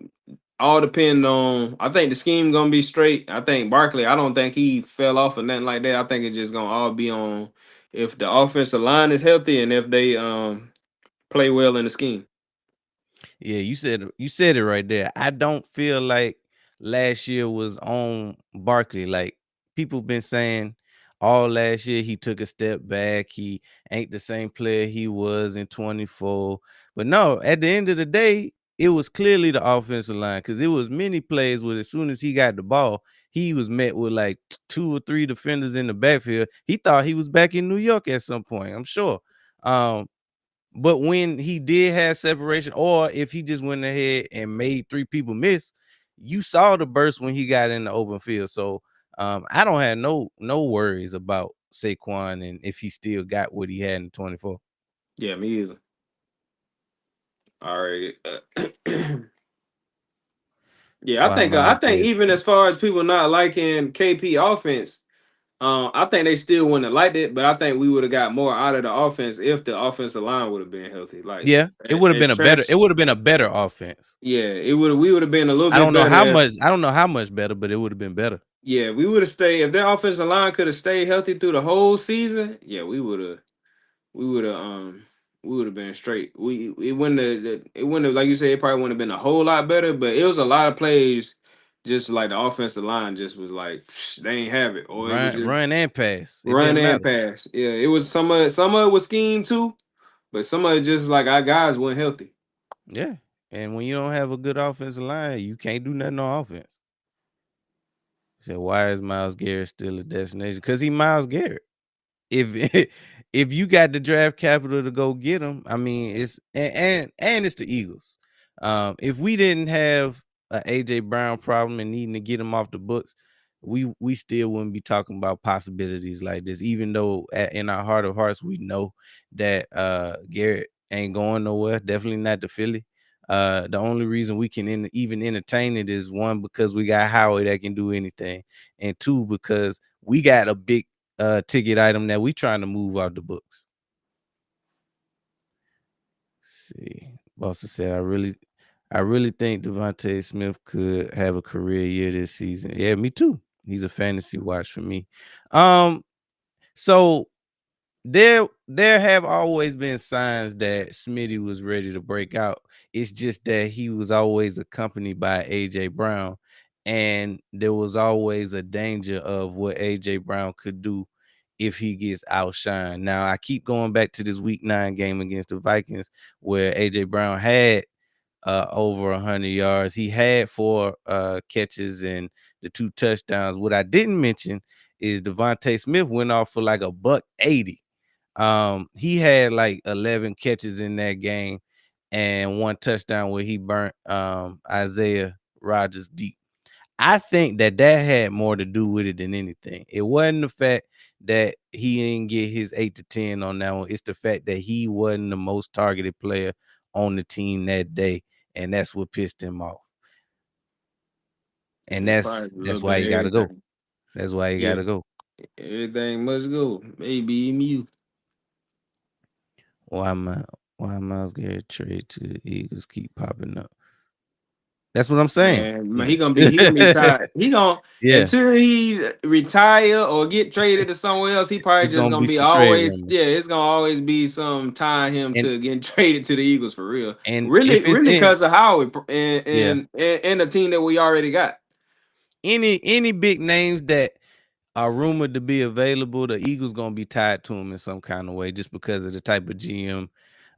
all depend on. I think the scheme gonna be straight. I think Barkley. I don't think he fell off or nothing like that. I think it's just gonna all be on if the offensive line is healthy and if they play well in the scheme. Yeah, you said it right there. I don't feel like last year was on Barkley. Like people been saying all last year he took a step back. He ain't the same player he was in 24. But no, at the end of the day, it was clearly the offensive line because it was many plays where as soon as he got the ball, he was met with like two or three defenders in the backfield. He thought he was back in New York at some point, I'm sure. But when he did have separation, or if he just went ahead and made three people miss, you saw the burst when he got in the open field. So I don't have no worries about Saquon and if he still got what he had in 24. Yeah, me either. All right. Yeah, Why I Miles think Garrett? even as far as people not liking KP offense, I think they still wouldn't have liked it, but I think we would have got more out of the offense if the offensive line would have been healthy. Like Yeah, it would have at been a better. Trench, It would have been a better offense. yeah, it would we would have been a little I bit don't know better how if much. I don't know how much better, but it would have been better. yeah, we would have stayed if their offensive line could have stayed healthy through the whole season. Yeah, we would have we would have been straight. We it wouldn't have like you said, it probably wouldn't have been a whole lot better, but it was a lot of plays just like the offensive line just was like they ain't have it. Or it was just Run and pass. It run didn't and matter. pass. Yeah, it was some of it was scheme too, but some of it just like our guys weren't healthy. Yeah, and when you don't have a good offensive line, you can't do nothing on offense. Said, why is Miles Garrett still a destination? Because he Miles Garrett. If if you got the draft capital to go get him, I mean, it's and it's the Eagles. If we didn't have a AJ Brown problem and needing to get him off the books, we still wouldn't be talking about possibilities like this. Even though in our heart of hearts we know that Garrett ain't going nowhere. Definitely not to Philly. The only reason we can even entertain it is one because we got Howard that can do anything, and two because we got a big ticket item that we trying to move out the books. See, Boston said, I really think Devontae Smith could have a career year this season. Yeah, me too. He's a fantasy watch for me. Um, so there have always been signs that Smitty was ready to break out. It's just that he was always accompanied by AJ Brown, and there was always a danger of what AJ Brown could do if he gets outshined. Now I keep going back to this week 9 game against the Vikings where AJ Brown had over 100 yards. He had 4 catches and the 2 touchdowns. What I didn't mention is Devontae Smith went off for like a buck 80. He had like 11 catches in that game and 1 touchdown where he burnt Isaiah Rodgers deep. I think that had more to do with it than anything. It wasn't the fact that he didn't get his 8 to 10 on that one. It's the fact that he wasn't the most targeted player on the team that day, and that's what pissed him off. And Yeah, that's probably a little that's why bit of he got to go. everything. That's why he got Yeah, to go. everything must go. Maybe you. Why my why Miles Garrett trade to the Eagles keep popping up? That's what I'm saying. Man, Yeah. he gonna be tired. He gonna Yeah. until he retire or get traded to somewhere else. He probably It's just gonna gonna be be some trade always rumors. yeah. It's gonna always be some tying him And to getting traded to the Eagles for real. if it's Really, in because of Howard and yeah, and the team that we already got. any big names that are rumored to be available, the Eagles gonna be tied to him in some kind of way just because of the type of GM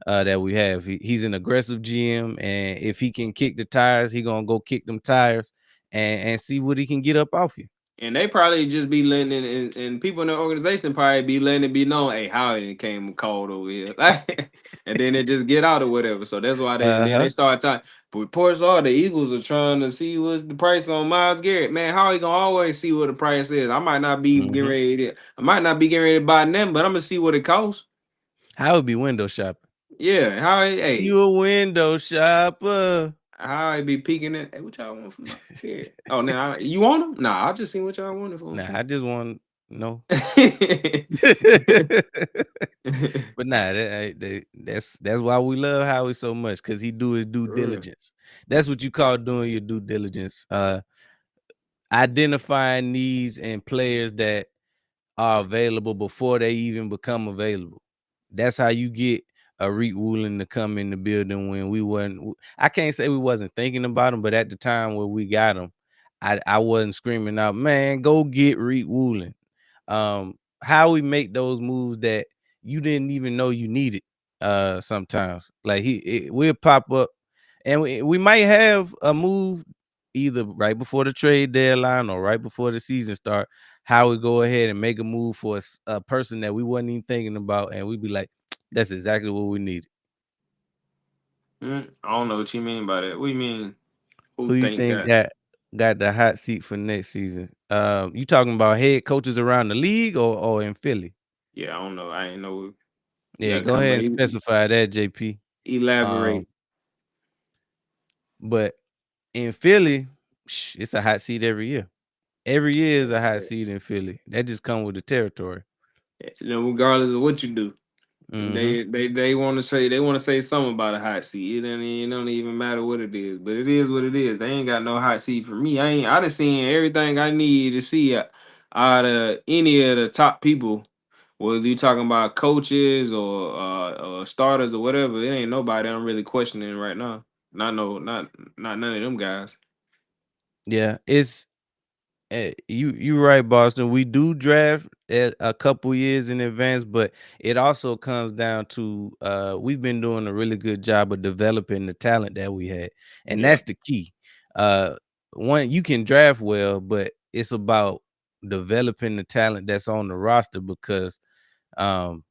that we have. He's an aggressive GM, and if he can kick the tires, he gonna go kick them tires and see what he can get up off you. And they probably just be letting it, and people in the organization probably be letting it be known, hey, Howard came called over here, like, and then they just get out or whatever. So that's why they, and then they Uh-huh. start talking. But reports are the Eagles are trying to see what's the price on Miles Garrett. Man, how he gonna always see what the price is? I might not be getting Hmm. ready to, I might not be getting ready to buy them, but I'm gonna see what it costs. How would be window shopping? Yeah, how hey, You a window shopper. how I be peeking at, hey, what y'all want from my yeah. Oh, now you want them? Nah, I just seen what y'all wanted for Nah, I just want no. them. But nah, that's why we love Howie so much, because he do his due Sure. diligence. That's what you call doing your due diligence. Identifying needs and players that are available before they even become available. That's how you get a Reek Woolen to come in the building when we wasn't. I can't say we wasn't thinking about him, but at the time where we got him, I wasn't screaming out, man, go get Reek Woolen. How we make those moves that you didn't even know you needed. Sometimes like we'll pop up, and we might have a move either right before the trade deadline or right before the season start. How we go ahead and make a move for a person that we wasn't even thinking about, and we'd be like, that's exactly what we need. I don't know what you mean by that. What do you mean? Who Who you think think that? got the hot seat for next season? You talking about head coaches around the league or in Philly? Yeah, I don't know. I ain't know. You Yeah, gotta go come ahead back. and specify that, JP. Um, Elaborate. but in Philly, it's a hot seat every year. Every year is a hot seat in Philly. That just come with the territory. Regardless of what you do, Hmm. they want to say something about a hot seat. It don't even matter what it is, but it is what it is. They ain't got no hot seat for me. I done seen everything I need to see out of any of the top people. Whether you talking about coaches or starters or whatever, it ain't nobody I'm really questioning right now. Not no, not none of them guys. Yeah, it's you right, Boston. We do draft a couple years in advance, but it also comes down to we've been doing a really good job of developing the talent that we had, and Yeah. that's the key. Uh, One, you can draft well, but it's about developing the talent that's on the roster because um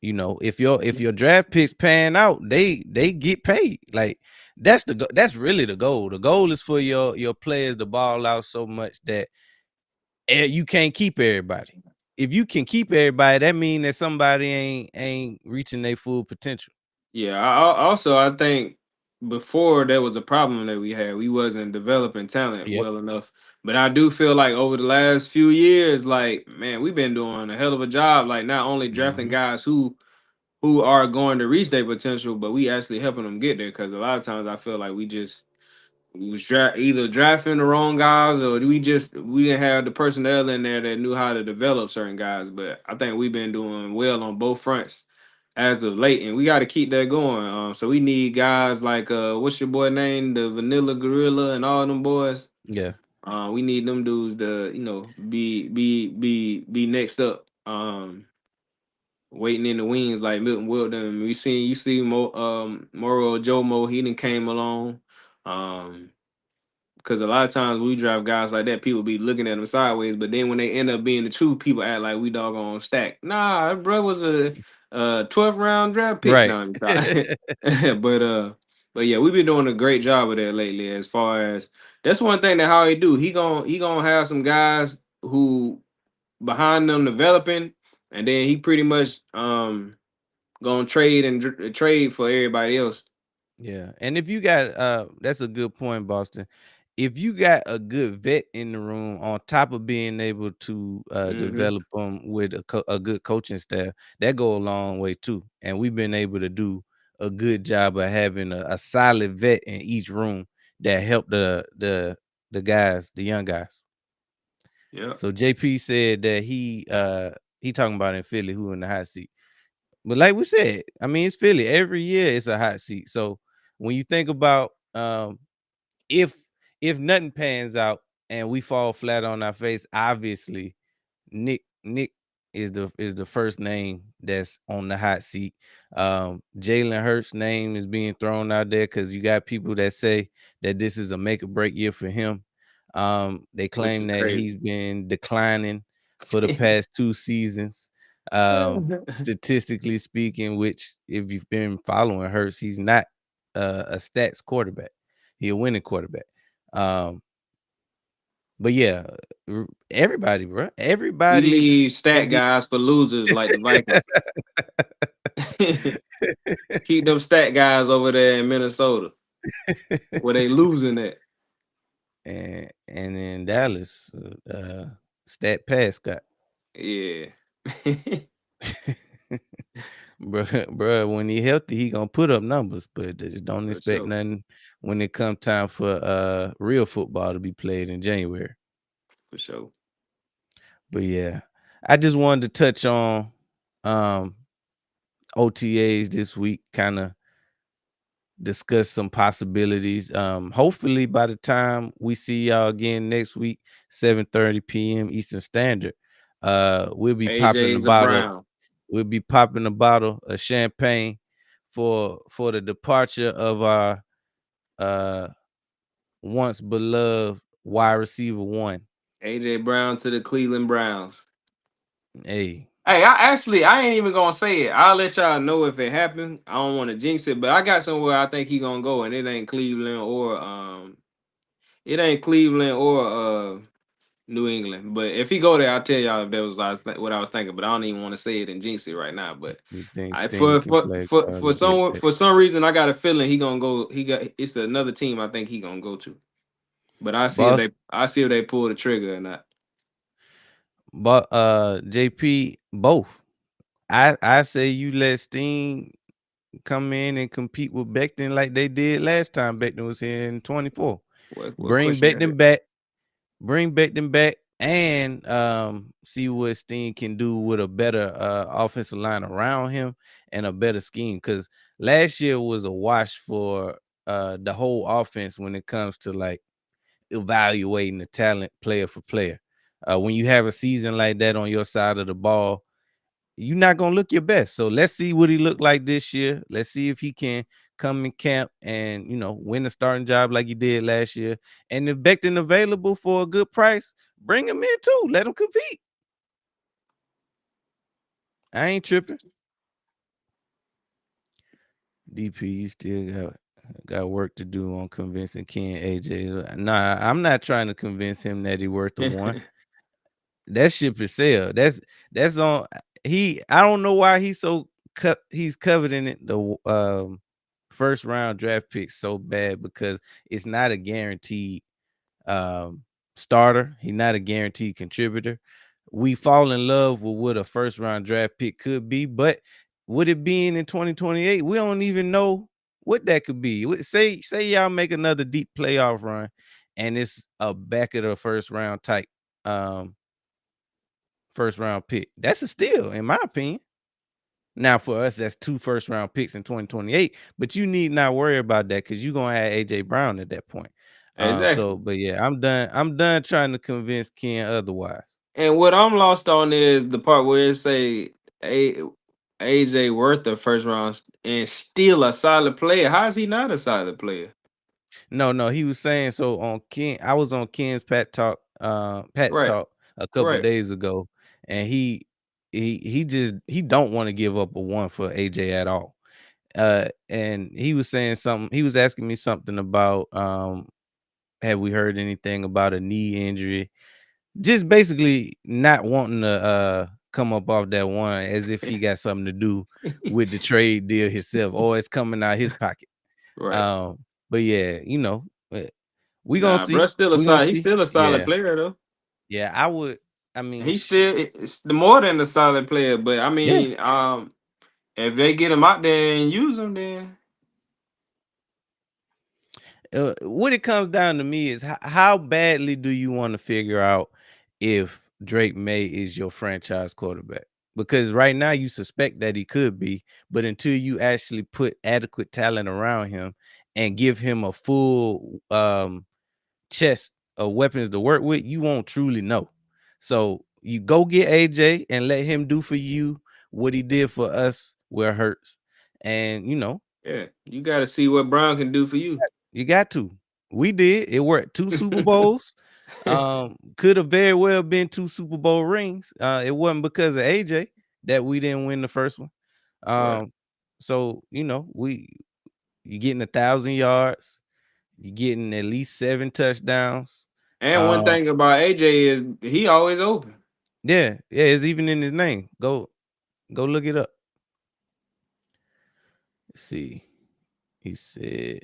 if your draft picks pan out, they get paid. Like that's really the goal. The goal is for your players to ball out so much that you can't keep everybody. If you can keep everybody, that means that somebody ain't reaching their full potential. Yeah, also I think before there was a problem that we had. We wasn't developing talent Yep. well enough. But I do feel like over the last few years, like man, we've been doing a hell of a job. Like not only drafting Hmm. guys who are going to reach their potential, but we actually helping them get there. Because a lot of times I feel like we was either drafting the wrong guys or we didn't have the personnel in there that knew how to develop certain guys. But I think we've been doing well on both fronts as of late, and we got to keep that going. So we need guys like what's your boy name, the Vanilla Gorilla, and all them boys. Yeah. We need them dudes to be next up. Waiting in the wings like Milton Wilton. You see Moro Jomo, he done came along. Um because a lot of times we draft guys like that, people be looking at them sideways, but then when they end up being the truth, people act like we doggone stacked. Nah, that bro was a 12th round draft pick. Right. Now I'm but but yeah, we've been doing a great job of that lately. As far as that's one thing that how he do, he gonna have some guys who behind them developing, and then he pretty much gonna trade and trade for everybody else. Yeah, and if you got that's a good point, Boston. If you got a good vet in the room, on top of being able to Hmm. develop them with a good coaching staff, that go a long way too. And we've been able to do a good job of having a solid vet in each room. that help the guys, the young guys. Yep. So JP said that he talking about in Philly who in the hot seat. But like we said, I mean it's Philly. Every year it's a hot seat. So when you think about if if nothing pans out and we fall flat on our face, obviously Nick is the first name that's on the hot seat. Jalen Hurts' name is being thrown out there because you got people that say that this is a make or break year for him. They Which claim is that crazy. he's been declining for the past 2 seasons. Statistically speaking, which if you've been following Hurts, he's not a stats quarterback. He's a winning quarterback. Um, but yeah, everybody, bro, We everybody leave gonna stat be. guys for losers like the Vikings. Keep them stat guys over there in Minnesota where they losing at. and in Dallas, Stat Pascott, Yeah. bro. When he healthy, he gonna put up numbers, but just don't For expect sure. nothing when it come time for real football to be played in January. For sure. But yeah, I just wanted to touch on um OTAs this week, kind of discuss some possibilities. Hopefully by the time we see y'all again next week, 7:30 p.m. Eastern Standard, we'll be popping a AJ's a bottle. Brown. We'll be popping a bottle of champagne for the departure of our uh once beloved wide receiver one. AJ Brown to the Cleveland Browns. Hey, Hey, I ain't even gonna say it. I'll let y'all know if it happened. I don't want to jinx it, but I got somewhere I think he gonna go, and it ain't Cleveland or New England. But if he go there, I'll tell y'all if that was what I was thinking. But I don't even want to say it and jinx it right now. But you think I Sting can play a card like that? for some reason I got a feeling he gonna go. It's another team I think he gonna go to. But Boss, I see if they pull the trigger or not. but JP, both. I say you let Sting come in and compete with Becton like they did last time Becton was here in 24. What Bring question that is? Becton back, bring Becton back, and see what Steen can do with a better offensive line around him and a better scheme. Because last year was a wash for the whole offense when it comes to like evaluating the talent player for player. When you have a season like that on your side of the ball, you're not gonna look your best. So let's see what he looked like this year. Let's see if he can come in camp and win a starting job like he did last year. And if Becton available for a good price, bring him in too. Let him compete. I ain't tripping. DP, you still got work to do on convincing Ken AJ. Nah, I'm not trying to convince him that he worth the one. That ship is sailed. That's on I don't know why he's coveting it the first round draft pick so bad because it's not a guaranteed um starter. He's not a guaranteed contributor. We fall in love with what a first round draft pick could be, but would it be in 2028? We don't even know what that could be. Say y'all make another deep playoff run and it's a back of the first round type um first round pick. That's a steal, in my opinion. Now, for us, that's 2 first round picks in 2028, but you need not worry about that because you're gonna have AJ Brown at that point. Exactly. But yeah, I'm done. I'm done trying to convince Ken otherwise. And what I'm lost on is the part where it say a AJ worth the first round and still a solid player. How is he not a solid player? No, he was saying so on Ken. I was on Ken's Pat's Right. talk a couple Right. days ago, and he don't want to give up a one for AJ at all. And he was saying something. He was asking me something about have we heard anything about a knee injury? Just basically not wanting to come up off that one as if he got something to do with the trade deal himself or it's coming out his pocket. Right. Um, but yeah, we gonna Nah, bro, see. We gonna he's see. still a solid Yeah, player though. yeah. I would. I mean, He's still it's the more than a solid player, but I yeah. mean, if they get him out there and use him, then What it comes down to me is how badly do you want to figure out if Drake May is your franchise quarterback? Because right now you suspect that he could be, but until you actually put adequate talent around him and give him a full chest of weapons to work with, you won't truly know. So you go get AJ and let him do for you what he did for us where it hurts. And Yeah, you got to see what Brown can do for you. you got to. We did. It worked. 2 Super Bowls. Could have very well been 2 Super Bowl rings. It wasn't because of AJ that we didn't win the first one. Right. Um, so you getting 1,000 yards, you getting at least 7 touchdowns. And one Um, thing about AJ is he always open. yeah, it's even in his name. Go look it up. Let's see. He said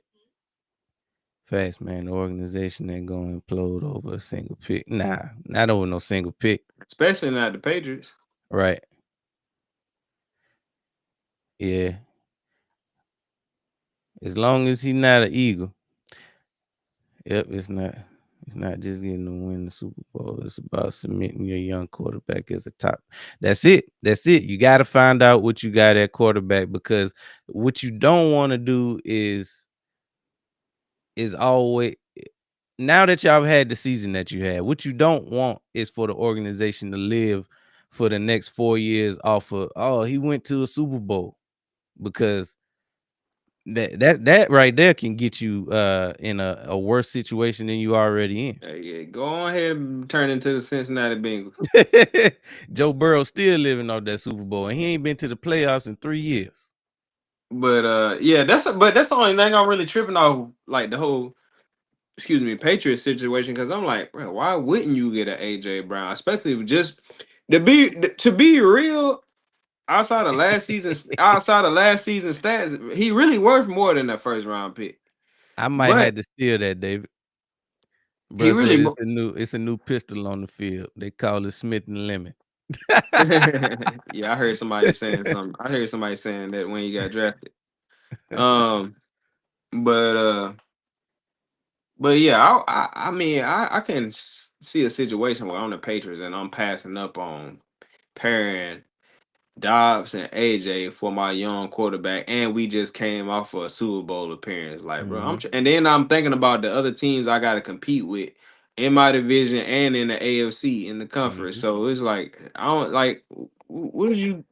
fast man, the organization ain't gonna implode over a single pick. Nah, not over no single pick. Especially not the Patriots. Right. Yeah. As long as he's not an Eagle. Yep, it's not just getting to win the Super Bowl. It's about submitting your young quarterback as a top. That's it. That's it. You got to find out what you got at quarterback, because what you don't want to do is always, now that y'all had the season that you had, what you don't want is for the organization to live for the next 4 years off of, oh, he went to a Super Bowl, because that right there can get you in a worse situation than you already in. Yeah, go on ahead and turn into the Cincinnati Bengals. Joe Burrow still living off that Super Bowl, and he ain't been to the playoffs in 3 years. But yeah, that's the only thing I'm really tripping off, like the whole Patriots situation, because I'm like, bro, why wouldn't you get an AJ Brown, especially if just to be real, outside of last season stats, he really worth more than that first round pick. I might But have to steal that, David. he Bro really said it's a new pistol on the field. They call it Smith and Lemon. yeah, I heard somebody saying something. I heard somebody saying that when he got drafted. Um, but yeah, I mean, I can see a situation where I'm the Patriots and I'm passing up on pairing Dobbs and AJ for my young quarterback, and we just came off of a Super Bowl appearance. Like, bro, Mhm, and then I'm thinking about the other teams I got to compete with in my division and in the AFC in the conference. mhm. So it's like I don't like what you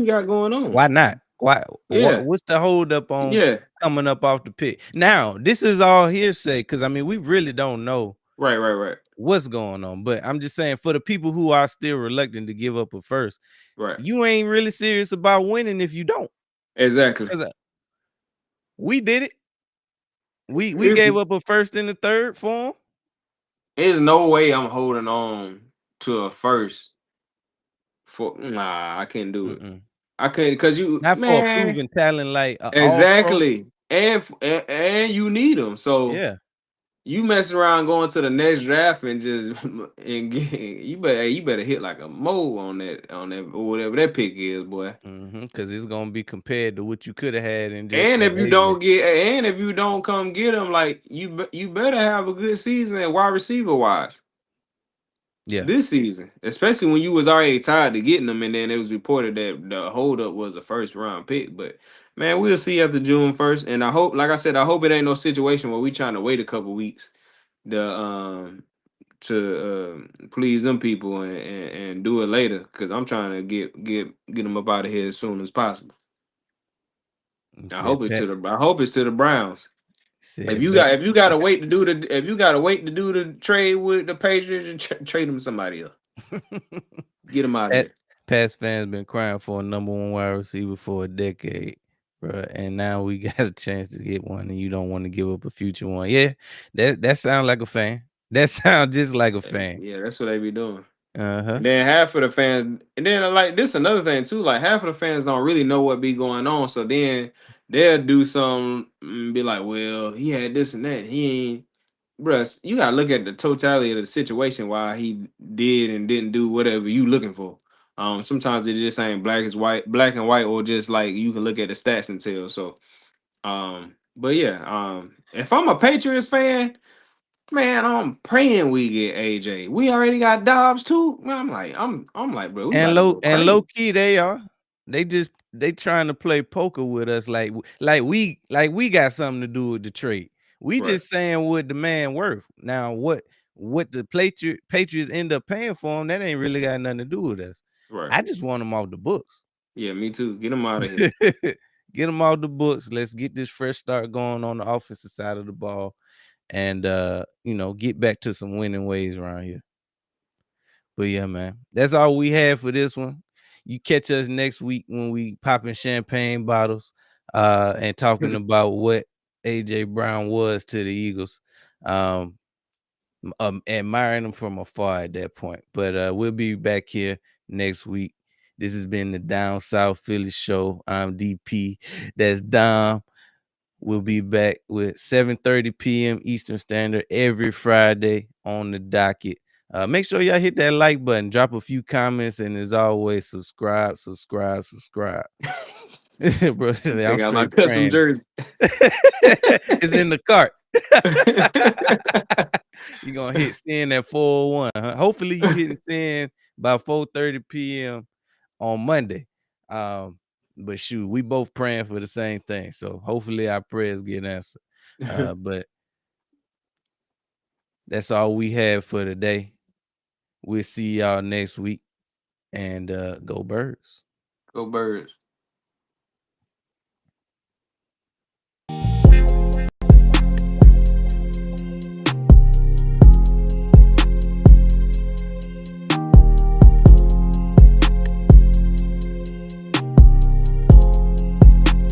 got going on? Why not? Why? Yeah, What's the hold up on yeah, coming up off the pit? Now, this is all hearsay, because I mean we really don't know right, what's going on. But I'm just saying, for the people who are still reluctant to give up a first, right. you ain't really serious about winning if you don't. Exactly. 'Cause we did it. We It's gave up a first and a third for him. There's no way I'm holding on to a first for nah. I can't do it. Mm-mm. I couldn't because Not for a man. proven talent like a all pro. Exactly. And you need them. So Yeah. you mess around going to the next draft and just and get you better hit like a mole on that or whatever that pick is, boy. Because it's gonna be compared to what you could have had in just And an AJ. if you don't come get them, like you better have a good season wide receiver wise Yeah. this season, especially when you was already tied to getting them, and then it was reported that the holdup was a first round pick. But man, we'll see after June 1st, and I hope, like I said, I hope it ain't no situation where we trying to wait a couple weeks to please them people and do it later, because I'm trying to get them up out of here as soon as possible. He said Pat I hope it's to the Browns. If said you bet. got if you gotta wait to do the if you gotta wait to do the trade with the Patriots, trade them to somebody else. Get them out of Pat here. Pats fans been crying for a number one wide receiver for a decade, bro. And now we got a chance to get one, and you don't want to give up a future one. Yeah, that sounds like a fan. That sounds just like a fan. Yeah, that's what they be doing. Uh-huh. And then half of the fans, and then like this another thing too. Like half of the fans don't really know what be going on. So then they'll do some be like, well, he had this and that. He ain't, bruh. You gotta look at the totality of the situation why he did and didn't do whatever you looking for. Sometimes it just ain't black and white, or just like you can look at the stats and tell. So but yeah, if I'm a Patriots fan, man, I'm praying we get AJ. We already got Dobbs too. Man, I'm like, bro, we about to go Low crazy. key they are. They trying to play poker with us like we got something to do with the trade. We Right, just saying what the man worth. Now what the Patriots end up paying for him, that ain't really got nothing to do with us. right. I just want him off the books. Yeah, me too. Get him out of here. Get him off the books. Let's get this fresh start going on the offensive side of the ball and get back to some winning ways around here. But yeah, man, that's all we have for this one. You catch us next week when we popping champagne bottles and talking about what AJ Brown was to the Eagles. Admiring them from afar at that point. But we'll be back here next week. This has been the Down South Philly Show. I'm DP. That's Dom. We'll be back with 7:30 p.m. Eastern Standard every Friday on the docket. Make sure y'all hit that like button, drop a few comments, and as always, subscribe. Bro, I'm Check out my straight custom praying. jersey. It's in the cart. You're gonna hit send at 401. Huh? Hopefully you hitting send by 4:30 p.m. on Monday. But shoot, we both praying for the same thing. So hopefully our prayers get answered. But that's all we have for today. We'll see y'all next week. And go Birds. Go Birds.